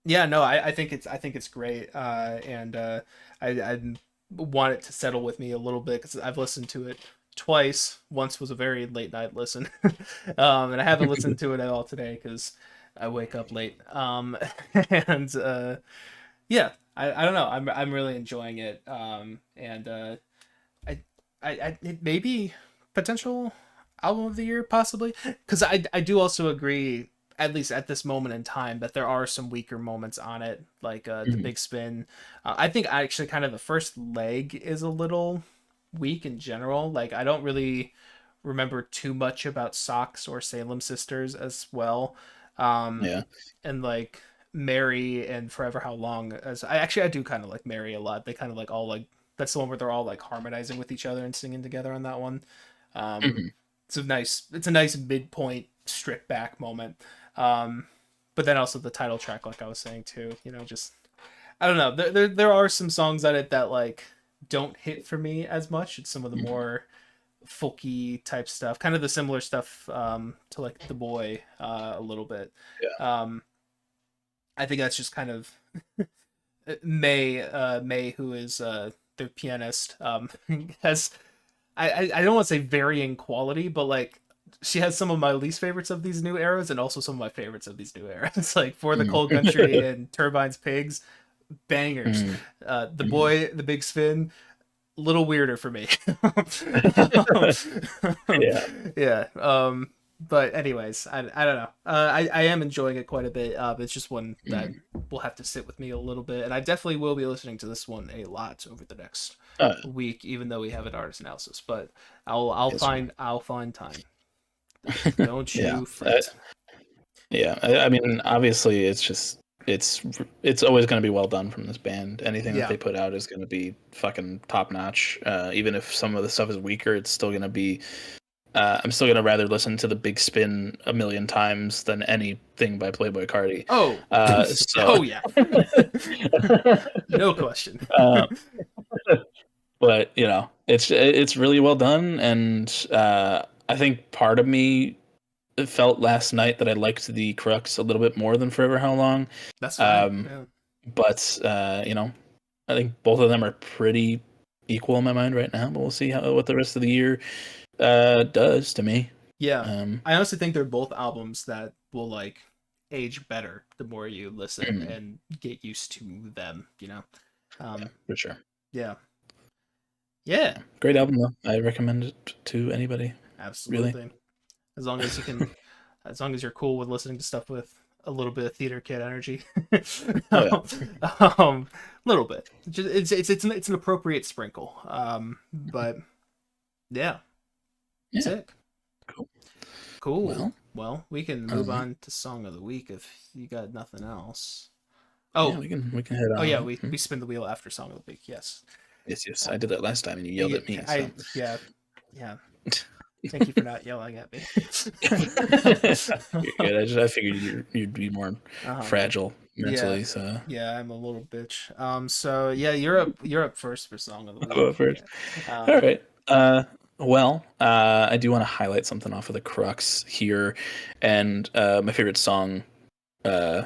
Speaker 1: yeah, no, I think it's great, and I want it to settle with me a little bit because I've listened to it twice. Once was a very late night listen, and I haven't listened to it at all today because I wake up late. And yeah, I don't know. I'm really enjoying it, and I it may be potential album of the year possibly, because I do also agree, at least at this moment in time, that there are some weaker moments on it, like the
Speaker 2: Mhm.
Speaker 1: Big Spin. I think actually kind of the first leg is a little weak in general. Like I don't really remember too much about Socks or Salem Sisters as well. Um,
Speaker 2: Yeah.
Speaker 1: and like Mary and Forever How Long, as I do kind of like Mary a lot. They kind of like all like that's the one where they're all like harmonizing with each other and singing together on that one. Um,
Speaker 2: Hmm.
Speaker 1: it's a nice midpoint strip back moment. Um, but then also the title track, like I was saying too, just I don't know. There are some songs on it that like don't hit for me as much. It's some of the
Speaker 2: Hmm.
Speaker 1: more folky type stuff, kind of the similar stuff to like the boy a little bit.
Speaker 2: Yeah.
Speaker 1: Um, I think that's just kind of May, who is the pianist, has I don't want to say varying quality, but like she has some of my least favorites of these new eras and also some of my favorites of these new eras. Like For the Cold Country and Turbines Pigs, bangers.
Speaker 2: Hmm.
Speaker 1: The
Speaker 2: Hmm.
Speaker 1: Boy, The Big Spin, a little weirder for me.
Speaker 2: Yeah.
Speaker 1: Yeah. But anyways, I don't know. I am enjoying it quite a bit. It's just one that
Speaker 2: Hmm.
Speaker 1: will have to sit with me a little bit, and I definitely will be listening to this one a lot over the next
Speaker 2: Uh,
Speaker 1: week, even though we have an artist analysis. But I'll find time. Don't
Speaker 2: yeah.
Speaker 1: you fret.
Speaker 2: Yeah. I mean, obviously, it's always going to be well done from this band. Anything that
Speaker 1: Yeah.
Speaker 2: they put out is going to be fucking top notch. Even if some of the stuff is weaker, it's still going to be. I'm still gonna rather listen to the Big Spin a million times than anything by Playboy Cardi.
Speaker 1: Oh.
Speaker 2: So,
Speaker 1: Oh yeah. No question.
Speaker 2: uh, but it's really well done, and I think part of me felt last night that I liked the Crux a little bit more than Forever How Long.
Speaker 1: That's fine.
Speaker 2: Um,
Speaker 1: Yeah.
Speaker 2: but I think both of them are pretty equal in my mind right now. But we'll see what the rest of the year does to me.
Speaker 1: Yeah.
Speaker 2: Um,
Speaker 1: I honestly think they're both albums that will like age better the more you listen and get used to them.
Speaker 2: yeah,
Speaker 1: Um,
Speaker 2: for sure.
Speaker 1: yeah. Yeah.
Speaker 2: Great album though. I recommend it to anybody. Really.
Speaker 1: Absolutely. As long as you can, as long as you're cool with listening to stuff with a little bit of theater kid energy.
Speaker 2: Oh yeah.
Speaker 1: um, little bit. It's an appropriate sprinkle. But yeah,
Speaker 2: Yeah.
Speaker 1: sick.
Speaker 2: Cool.
Speaker 1: Cool.
Speaker 2: Well,
Speaker 1: Well, we can move
Speaker 2: um,
Speaker 1: on to song of the week if you got nothing else.
Speaker 2: yeah,
Speaker 1: Oh,
Speaker 2: we can head
Speaker 1: oh yeah,
Speaker 2: on.
Speaker 1: we spin the wheel after song of the week. Yes.
Speaker 2: Yes, yes.
Speaker 1: Uh,
Speaker 2: I did that last time and you yelled
Speaker 1: yeah,
Speaker 2: at me, so
Speaker 1: yeah, yeah. Thank you for not yelling at me.
Speaker 2: you're good. I figured you'd be more
Speaker 1: um,
Speaker 2: fragile
Speaker 1: yeah,
Speaker 2: mentally, so
Speaker 1: yeah, I'm a little bitch. So yeah, you're up first for song of the
Speaker 2: I'll go
Speaker 1: week.
Speaker 2: first.
Speaker 1: Yeah.
Speaker 2: All
Speaker 1: Um,
Speaker 2: right. I do want to highlight something off of the Crux here, and my favorite song uh,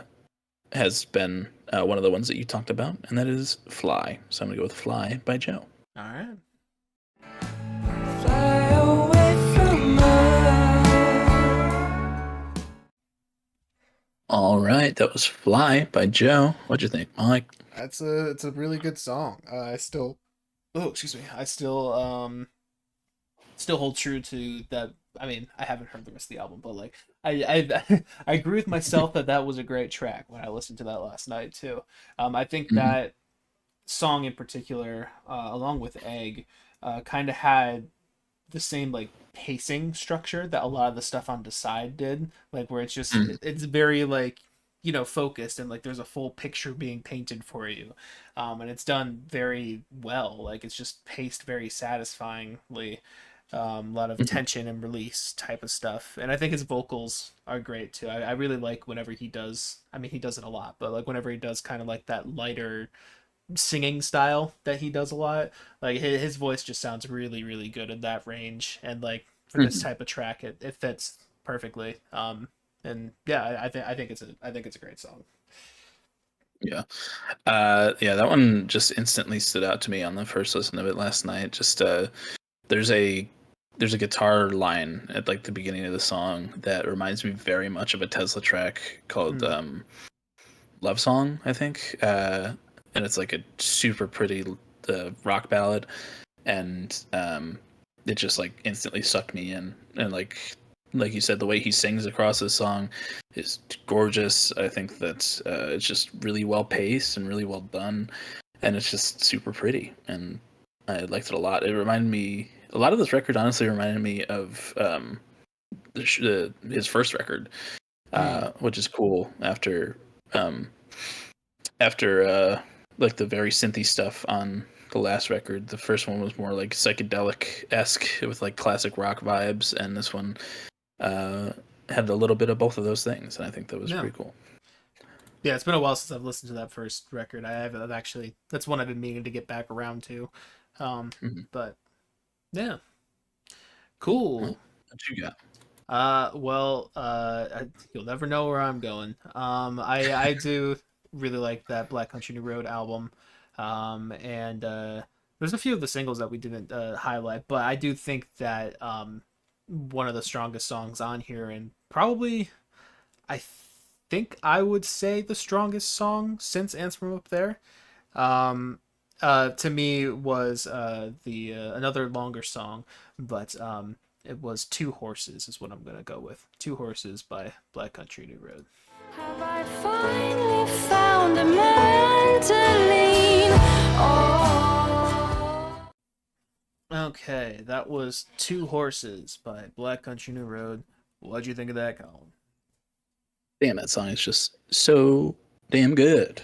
Speaker 2: has been one of the ones that you talked about, and that is "Fly." So I'm gonna go with "Fly" by Joe.
Speaker 1: all right.
Speaker 3: Fly away from us.
Speaker 2: All right, that was "Fly" by Joe. What'd you think, Mike?
Speaker 1: It's a really good song. I still oh excuse me. I still hold true to that. I mean, I haven't heard the rest of the album, but like I agree with myself that that was a great track when I listened to that last night too. I think
Speaker 2: Mhm.
Speaker 1: that song in particular, along with Egg, kind of had the same like pacing structure that a lot of the stuff on Decide did, like where
Speaker 2: Mm.
Speaker 1: it's very like focused and like there's a full picture being painted for you, and it's done very well. Like it's just paced very satisfyingly. A lot of
Speaker 2: Mhm.
Speaker 1: tension and release type of stuff, and I think his vocals are great too. I really like whenever he does. I mean, he does it a lot, but like whenever he does kind of like that lighter singing style that he does a lot. Like his voice just sounds really, really good in that range, and like for this
Speaker 2: Mhm.
Speaker 1: type of track, it fits perfectly. And yeah, I think it's a great song.
Speaker 2: Yeah. Yeah, that one just instantly stood out to me on the first listen of it last night. Just there's a there's a guitar line at like the beginning of the song that reminds me very much of a Tesla track called
Speaker 1: Mm,
Speaker 2: Love Song, I think. And it's like a super pretty rock ballad, and it just like instantly sucked me in. And like you said, the way he sings across this song is gorgeous. I think that it's just really well paced and really well done, and it's just super pretty. And I liked it a lot. It reminded me a lot of this record honestly reminded me of his first record, which is cool. Um, after like the very synthy stuff on the last record, the first one was more like psychedelic esque with like classic rock vibes, and this one uh, had a little bit of both of those things, and I think that was
Speaker 1: Yeah.
Speaker 2: pretty cool.
Speaker 1: Yeah, it's been a while since I've listened to that first record. I've actually that's one I've been meaning to get back around to.
Speaker 2: Mhm.
Speaker 1: But yeah,
Speaker 2: Cool. Well,
Speaker 1: cool.
Speaker 2: what you got?
Speaker 1: You'll never know where I'm going. I do really like that Black Country New Road album. And there's a few of the singles that we didn't highlight, but I do think that one of the strongest songs on here, and probably I think I would say the strongest song since Ants from Up There, to me was the another longer song, but it was Two Horses is what I'm gonna go with. Two Horses by Black Country New Road.
Speaker 3: Have I finally found a man to lean on?
Speaker 1: Okay, that was Two Horses by Black Country New Road. What'd you think of that, Colin?
Speaker 2: Damn, that song is just so damn good.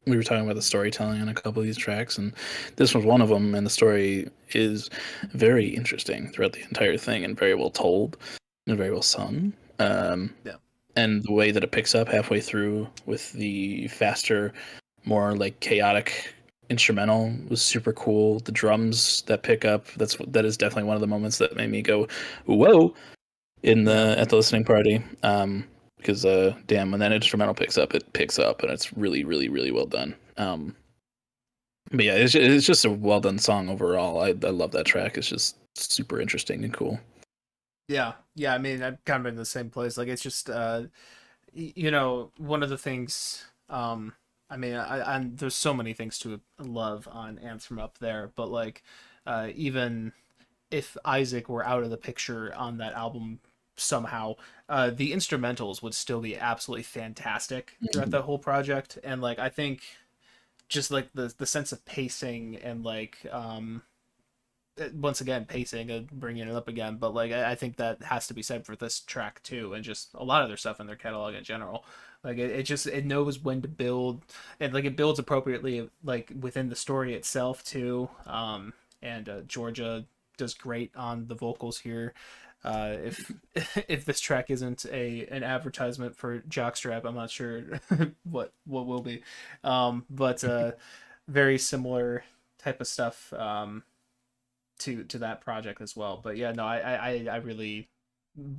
Speaker 2: We were talking about the storytelling on a couple of these tracks, and this was one of them. And the story is very interesting throughout the entire thing, and very well told, and very well sung.
Speaker 1: Yeah.
Speaker 2: And the way that it picks up halfway through with the faster, more like chaotic instrumental was super cool. The drums that pick up, that is definitely one of the moments that made me go, "Whoa!"
Speaker 1: Yeah.
Speaker 2: At the listening party. Because damn, when that instrumental picks up, it picks up, and it's really, really, really well done. But yeah, it's just a well done song overall. I love that track. It's just super interesting and cool.
Speaker 1: Yeah. Yeah, I mean, I'm kind of in the same place. Like, it's just, one of the things, I mean, there's so many things to love on Ants from Up There, but like, even if Isaac were out of the picture on that album somehow, the instrumentals would still be absolutely fantastic throughout
Speaker 2: Mhm.
Speaker 1: the whole project. And like, I think just like the sense of pacing and like once again pacing and bringing it up again, but like I think that has to be said for this track too, and just a lot of their stuff in their catalog in general. Like it just it knows when to build, and like it builds appropriately like within the story itself too. And Georgia does great on the vocals here. If if this track isn't a an advertisement for Jockstrap, I'm not sure what will be. But very similar type of stuff. To that project as well. But yeah, no, I really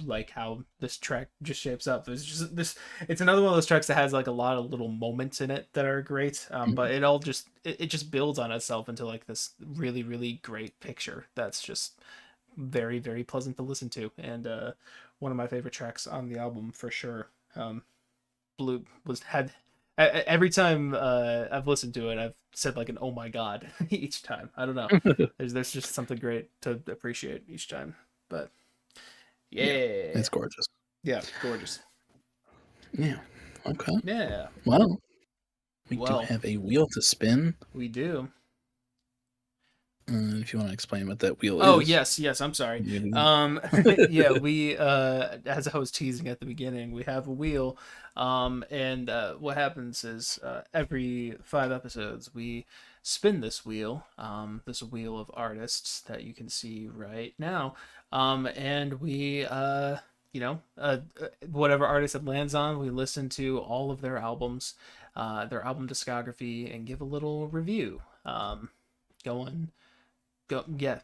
Speaker 1: like how this track just shapes up. There's just this. It's another one of those tracks that has like a lot of little moments in it that are great. But it all just it just builds on itself into like this really really great picture that's just very pleasant to listen to, and one of my favorite tracks on the album for sure. Blue was had every time I've listened to it, I've said like an "oh my god" each time. I don't know. There's just something great to appreciate each time. But
Speaker 2: Yeah,
Speaker 1: yeah,
Speaker 2: it's gorgeous.
Speaker 1: yeah, gorgeous.
Speaker 2: Yeah. Okay.
Speaker 1: Yeah.
Speaker 2: Well, we do
Speaker 1: Well,
Speaker 2: have a wheel to spin.
Speaker 1: we do.
Speaker 2: If you want to explain what that wheel
Speaker 1: Oh
Speaker 2: is,
Speaker 1: yes, yes. I'm sorry.
Speaker 2: you can do
Speaker 1: Um, yeah, we as I was teasing at the beginning, we have a wheel. And what happens is every 5 episodes we spin this wheel of artists that you can see right now. And we whatever artist it lands on, we listen to all of their albums, their album discography, and give a little review. Going go yeah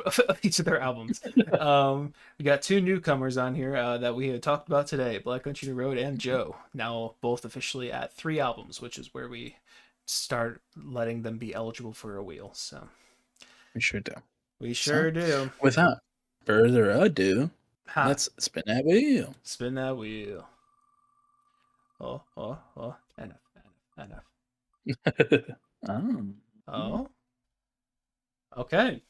Speaker 1: of each of their albums. We got two newcomers on here that we had talked about today, Black Country New Road and Joe, now both officially at 3 albums, which is where we start letting them be eligible for a wheel. So
Speaker 2: we sure do.
Speaker 1: we
Speaker 2: So,
Speaker 1: sure do.
Speaker 2: without further ado,
Speaker 1: Ha,
Speaker 2: let's spin that wheel.
Speaker 1: spin that wheel. Enough, enough.
Speaker 2: Oh,
Speaker 1: Oh, okay.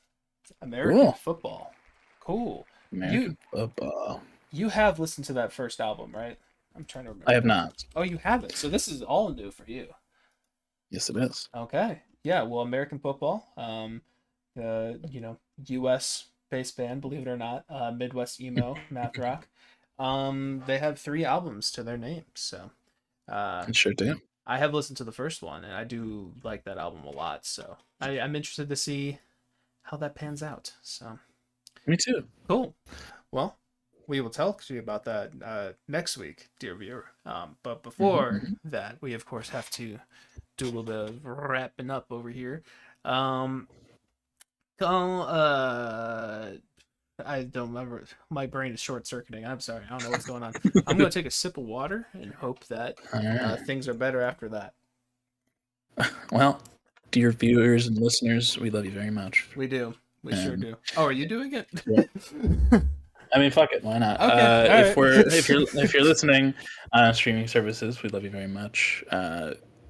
Speaker 1: American
Speaker 2: cool.
Speaker 1: football. Cool. you
Speaker 2: American football.
Speaker 1: you have listened to that first album, right? I'm trying to
Speaker 2: I have
Speaker 1: remember.
Speaker 2: not.
Speaker 1: Oh, you haven't. So this is all new for you.
Speaker 2: Yes, it is.
Speaker 1: Okay. Yeah. Well, American football. U.S. based band, believe it or not, Midwest emo math rock. They have 3 albums to their name, so
Speaker 2: Sure do.
Speaker 1: I have listened to the first one, and I do like that album a lot. So I'm interested to see how that pans out. So
Speaker 2: Me too.
Speaker 1: cool. Well, we will tell you about that next week, dear viewer. But before
Speaker 2: Mhm.
Speaker 1: that, we of course have to do a little bit of wrapping up over here. Um, Col- I don't remember. My brain is short circuiting. I'm sorry. I don't know what's going on. I'm going to take a sip of water and hope that
Speaker 2: All right.
Speaker 1: things are better after that.
Speaker 2: Well, dear viewers and listeners, we love you very much.
Speaker 1: We do. We sure
Speaker 2: And
Speaker 1: do. Oh, are you doing it?
Speaker 2: yeah, I mean, fuck it, why not?
Speaker 1: Okay. All
Speaker 2: If
Speaker 1: right.
Speaker 2: you're listening on streaming services, we love you very much.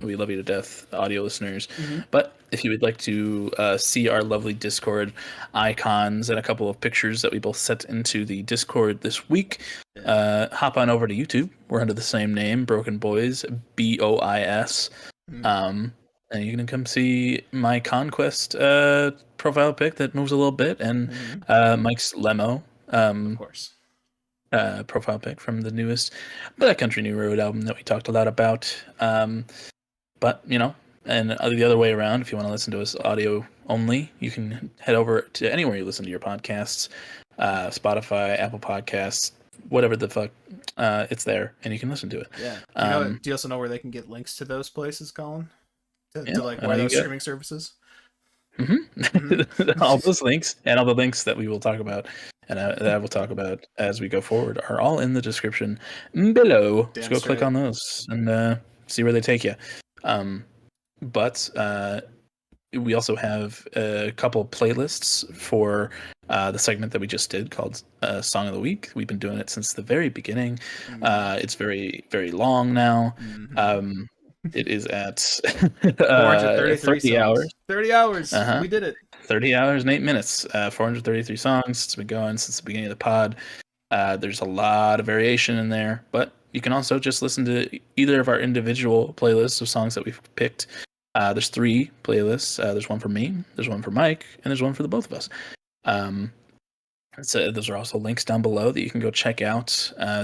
Speaker 2: We love you to death, audio listeners.
Speaker 1: hmm
Speaker 2: But if you would like to see our lovely Discord icons and a couple of pictures that we both set into the Discord this week,
Speaker 1: Yeah.
Speaker 2: hop on over to YouTube. We're under the same name, BrokeN Boys, BOIS.
Speaker 1: Mm,
Speaker 2: Um, and you can come see my Conquest profile pic that moves a little bit, and
Speaker 1: mhm.
Speaker 2: Mike's Lemo
Speaker 1: Of
Speaker 2: um,
Speaker 1: course.
Speaker 2: profile pic from the newest Black Country New Road album that we talked a lot about. But and the other way around, if you want to listen to us audio only, you can head over to anywhere you listen to your podcasts, Spotify, Apple Podcasts, whatever the fuck, it's there, and you can listen to it.
Speaker 1: Yeah.
Speaker 2: Um,
Speaker 1: Do you also know where they can get links to those places, Colin?
Speaker 2: yeah,
Speaker 1: To like where
Speaker 2: you
Speaker 1: those
Speaker 2: go.
Speaker 1: streaming services? hmm
Speaker 2: All those links and all the links that we will talk about and that I will talk about as we go forward are all in the description below. Just
Speaker 1: Damn
Speaker 2: go click
Speaker 1: straight.
Speaker 2: on those and see where they take you. Um, but we also have a couple playlists for the segment that we just did called Song of the Week. We've been doing it since the very beginning. It's very, very long now.
Speaker 1: Mm-hmm.
Speaker 2: Um, it is at
Speaker 1: 433
Speaker 2: 30 hours.
Speaker 1: songs. 30 hours.
Speaker 2: Uh-huh.
Speaker 1: We did it.
Speaker 2: 30 hours and 8 minutes, 433 songs. It's been going since the beginning of the pod. There's a lot of variation in there, but you can also just listen to either of our individual playlists of songs that we've picked. There's 3 playlists. There's one for me, there's one for Mike, and there's one for the both of us. Um, so those are also links down below that you can go check out,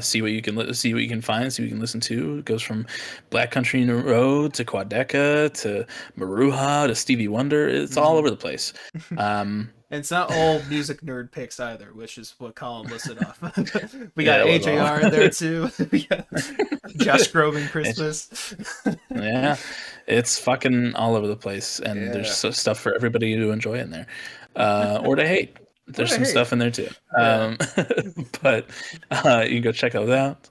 Speaker 2: see what you can see what you can find, see what you can listen to. It goes from Black Country Road to Quadeca to Maruha to Stevie Wonder. It's all
Speaker 1: hmm
Speaker 2: over the place. Um,
Speaker 1: And it's not all music nerd picks either, which is what Colin listed off. We got
Speaker 2: yeah, it was all.
Speaker 1: AJR in there too. We got Josh Groban
Speaker 2: It's,
Speaker 1: Christmas.
Speaker 2: yeah, it's fucking all over the place, and there's
Speaker 1: Yeah.
Speaker 2: stuff for everybody to enjoy in there, or to hate.
Speaker 1: What
Speaker 2: There's
Speaker 1: a
Speaker 2: some
Speaker 1: hate.
Speaker 2: stuff in there too.
Speaker 1: Yeah.
Speaker 2: But you can go check those out.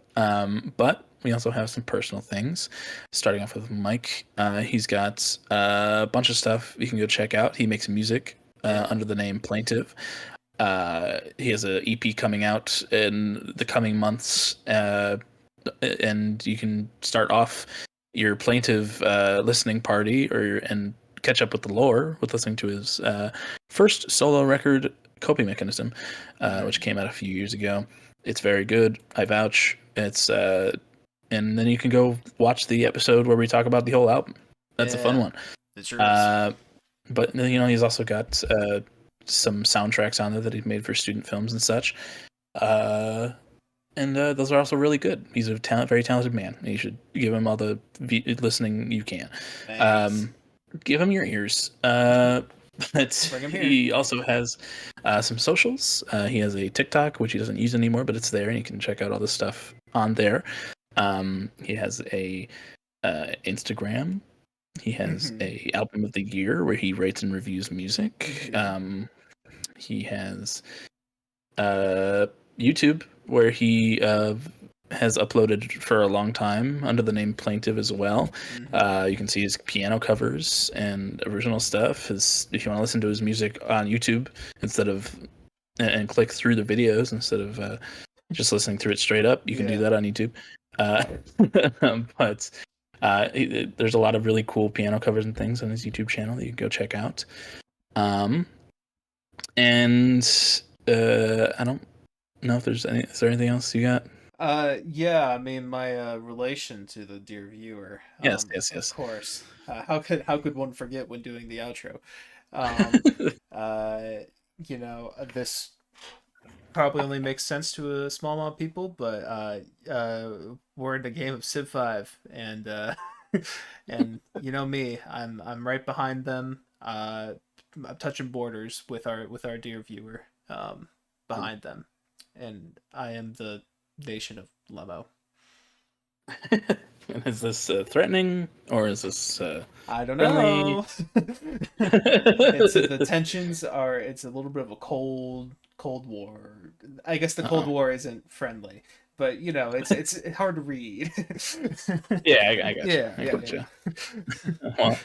Speaker 2: But we also have some personal things. Starting off with Mike, he's got a bunch of stuff you can go check out. He makes music
Speaker 1: Yeah.
Speaker 2: under the name Plaintive. He has a EP coming out in the coming months, and you can start off your Plaintive listening party and catch up with the lore with listening to his first solo record, Coping Mechanism, which came out a few years ago. It's very good. I vouch. It's and then you can go watch the episode where we talk about the whole album. That's a fun
Speaker 1: Yeah.
Speaker 2: one.
Speaker 1: It sure is.
Speaker 2: But he's also got some soundtracks on there that he made for student films and such. And those are also really good. He's a very talented man. You should give him all the listening you can.
Speaker 1: Thanks.
Speaker 2: Give him your ears. But
Speaker 1: Bring him here.
Speaker 2: he also has some socials. He has a TikTok, which he doesn't use anymore, but it's there, and you can check out all the stuff on there. He has a Instagram. He has
Speaker 1: Mhm.
Speaker 2: a album of the year where he rates and reviews music. He has YouTube where he has uploaded for a long time under the name Plaintive as well. You can see his piano covers and original stuff. If you want to listen to his music on YouTube instead of and click through the videos instead of just listening through it straight up, you can do
Speaker 1: Yeah.
Speaker 2: that on YouTube. Uh, but there's a lot of really cool piano covers and things on his YouTube channel that you can go check out. And I don't know if there's any. Is there anything else you got?
Speaker 1: Yeah, I mean my relation to the dear viewer.
Speaker 2: Yes,
Speaker 1: Of
Speaker 2: yes.
Speaker 1: course. How could one forget when doing the outro? um, this probably only makes sense to a small amount of people, but we're in the game of Civ 5, and and you know me, I'm right behind them. I'm touching borders with our dear viewer behind them, and I am the nation of Lemo.
Speaker 2: Is this threatening or is this
Speaker 1: I don't
Speaker 2: friendly?
Speaker 1: know. It's the tensions are. It's a little bit of a cold war. I guess the Cold
Speaker 2: Uh-oh.
Speaker 1: War isn't friendly, but it's hard to read.
Speaker 2: Yeah, I got you.
Speaker 1: Yeah,
Speaker 2: I
Speaker 1: yeah,
Speaker 2: got you.
Speaker 1: yeah.
Speaker 2: Well,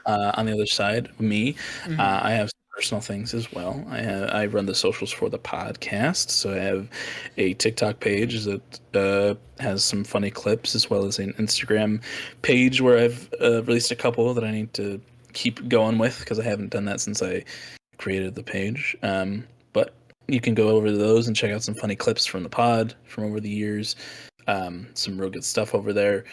Speaker 2: on the other side, me,
Speaker 1: Hmm.
Speaker 2: I have some personal things as well. I run the socials for the podcast, so I have a TikTok page that has some funny clips, as well as an Instagram page where I've released a couple that I need to keep going with because I haven't done that since I created the page. But you can go over to those and check out some funny clips from the pod from over the years. Some real good stuff over there.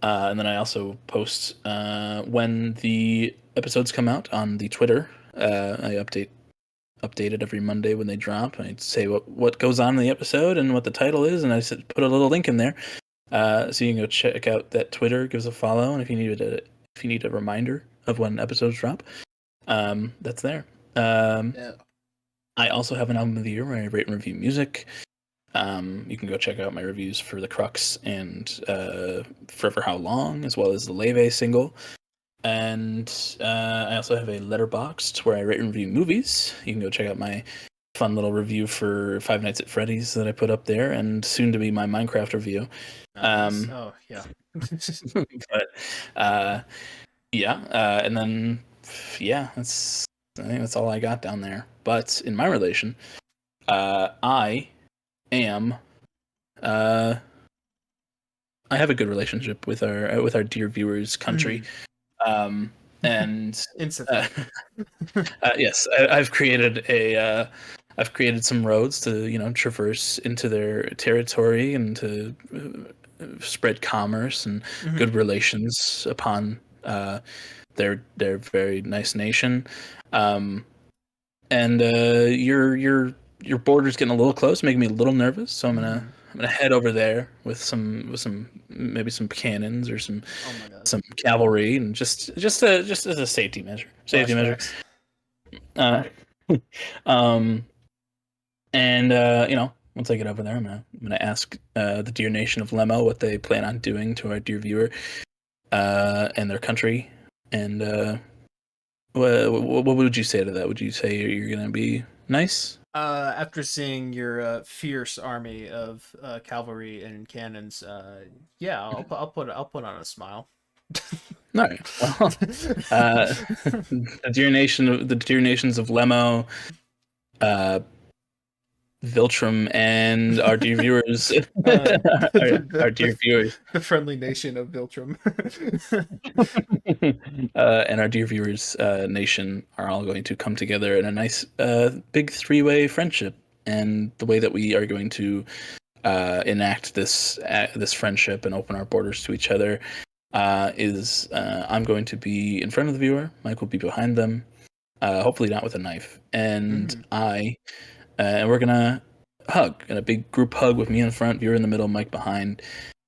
Speaker 2: And then I also post when the episodes come out on the Twitter. I update it every Monday when they drop. I say what goes on in the episode and what the title is, and I put a little link in there, so you can go check out that Twitter. Give us a follow, and if you need a reminder of when episodes drop, that's there.
Speaker 1: Yeah.
Speaker 2: I also have an album of the year where I rate and review music. You can go check out my reviews for The Crux and Forever How Long, as well as the Leve single. And I also have a Letterboxd where I rate and review movies. You can go check out my fun little review for Five Nights at Freddy's that I put up there, and soon to be my Minecraft review.
Speaker 1: Nice.
Speaker 2: Um,
Speaker 1: Oh yeah.
Speaker 2: but uh, yeah, and then yeah, I think that's all I got down there. But in my relation, I am uh I have a good relationship with our dear viewers country. Um and uh,
Speaker 1: Insufficient.
Speaker 2: yes, I've created some roads to traverse into their territory and to spread commerce and
Speaker 1: Hmm.
Speaker 2: good relations upon their very nice nation. Um and your border's getting a little close, making me a little nervous. So
Speaker 1: Hmm.
Speaker 2: I'm gonna head over there with some maybe some cannons or
Speaker 1: Oh my god.
Speaker 2: some cavalry, and just as a safety measure. Safety measure.
Speaker 1: Flashbacks.
Speaker 2: Uh, um, and once I get over there, I'm gonna ask the dear nation of Lemo what they plan on doing to our dear viewer and their country. And what would you say to that? Would you say you're gonna be nice?
Speaker 1: After seeing your fierce army of cavalry and cannons, yeah, I'll put on a smile.
Speaker 2: All right. Well, the dear nations of Lemo, uh, Viltrum, and our dear viewers, our dear viewers,
Speaker 1: the friendly nation of Viltrum.
Speaker 2: and our dear viewers, nation are all going to come together in a nice, big three-way friendship. And the way that we are going to enact this friendship and open our borders to each other is I'm going to be in front of the viewer. Mike will be behind them, hopefully not with a knife, and
Speaker 1: Hmm.
Speaker 2: and we're gonna hug in a big group hug with me in the front, viewer in the middle, Mike behind,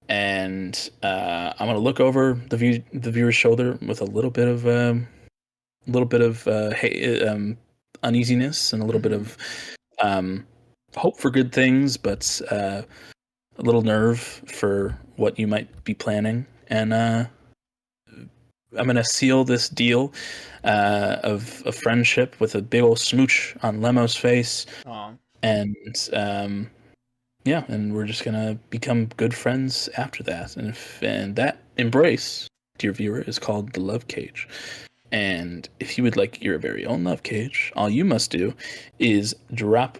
Speaker 2: and I'm gonna look over the viewer's shoulder with a little bit of uneasiness and a little bit
Speaker 1: Hmm.
Speaker 2: of um, hope for good things, but a little nerve for what you might be planning. And I'm gonna seal this deal of a friendship with a big old smooch on Lemo's face,
Speaker 1: Oh.
Speaker 2: and yeah, and we're just gonna become good friends after that. And that embrace, dear viewer, is called the love cage. And if you would like your very own love cage, all you must do is drop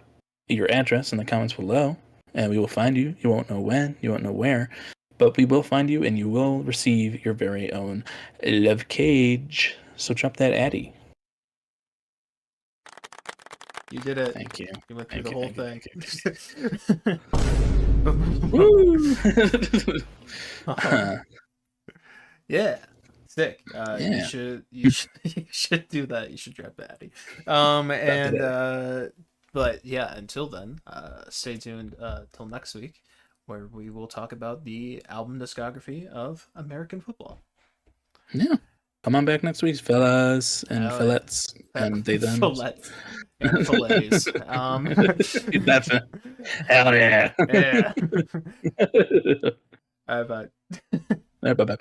Speaker 2: your address in the comments below, and we will find you. You won't know when, you won't know where, but we will find you, and you will receive your very own love cage. So drop that addy.
Speaker 1: You did it.
Speaker 2: Thank you.
Speaker 1: You went through
Speaker 2: Thank
Speaker 1: the
Speaker 2: you.
Speaker 1: whole
Speaker 2: Thank you.
Speaker 1: thing.
Speaker 2: Thank you. Woo!
Speaker 1: Oh, yeah. Sick.
Speaker 2: Yeah.
Speaker 1: You should do that. You should drop Addy. But yeah, until then, stay tuned till next week, where we will talk about the album discography of American football.
Speaker 2: Yeah. Come on back next week, fellas and
Speaker 1: Hell yeah.
Speaker 2: fillettes and they them.
Speaker 1: Fillets and fillets.
Speaker 2: That's it. Hell yeah.
Speaker 1: Yeah. All right, bye.
Speaker 2: Bye bye.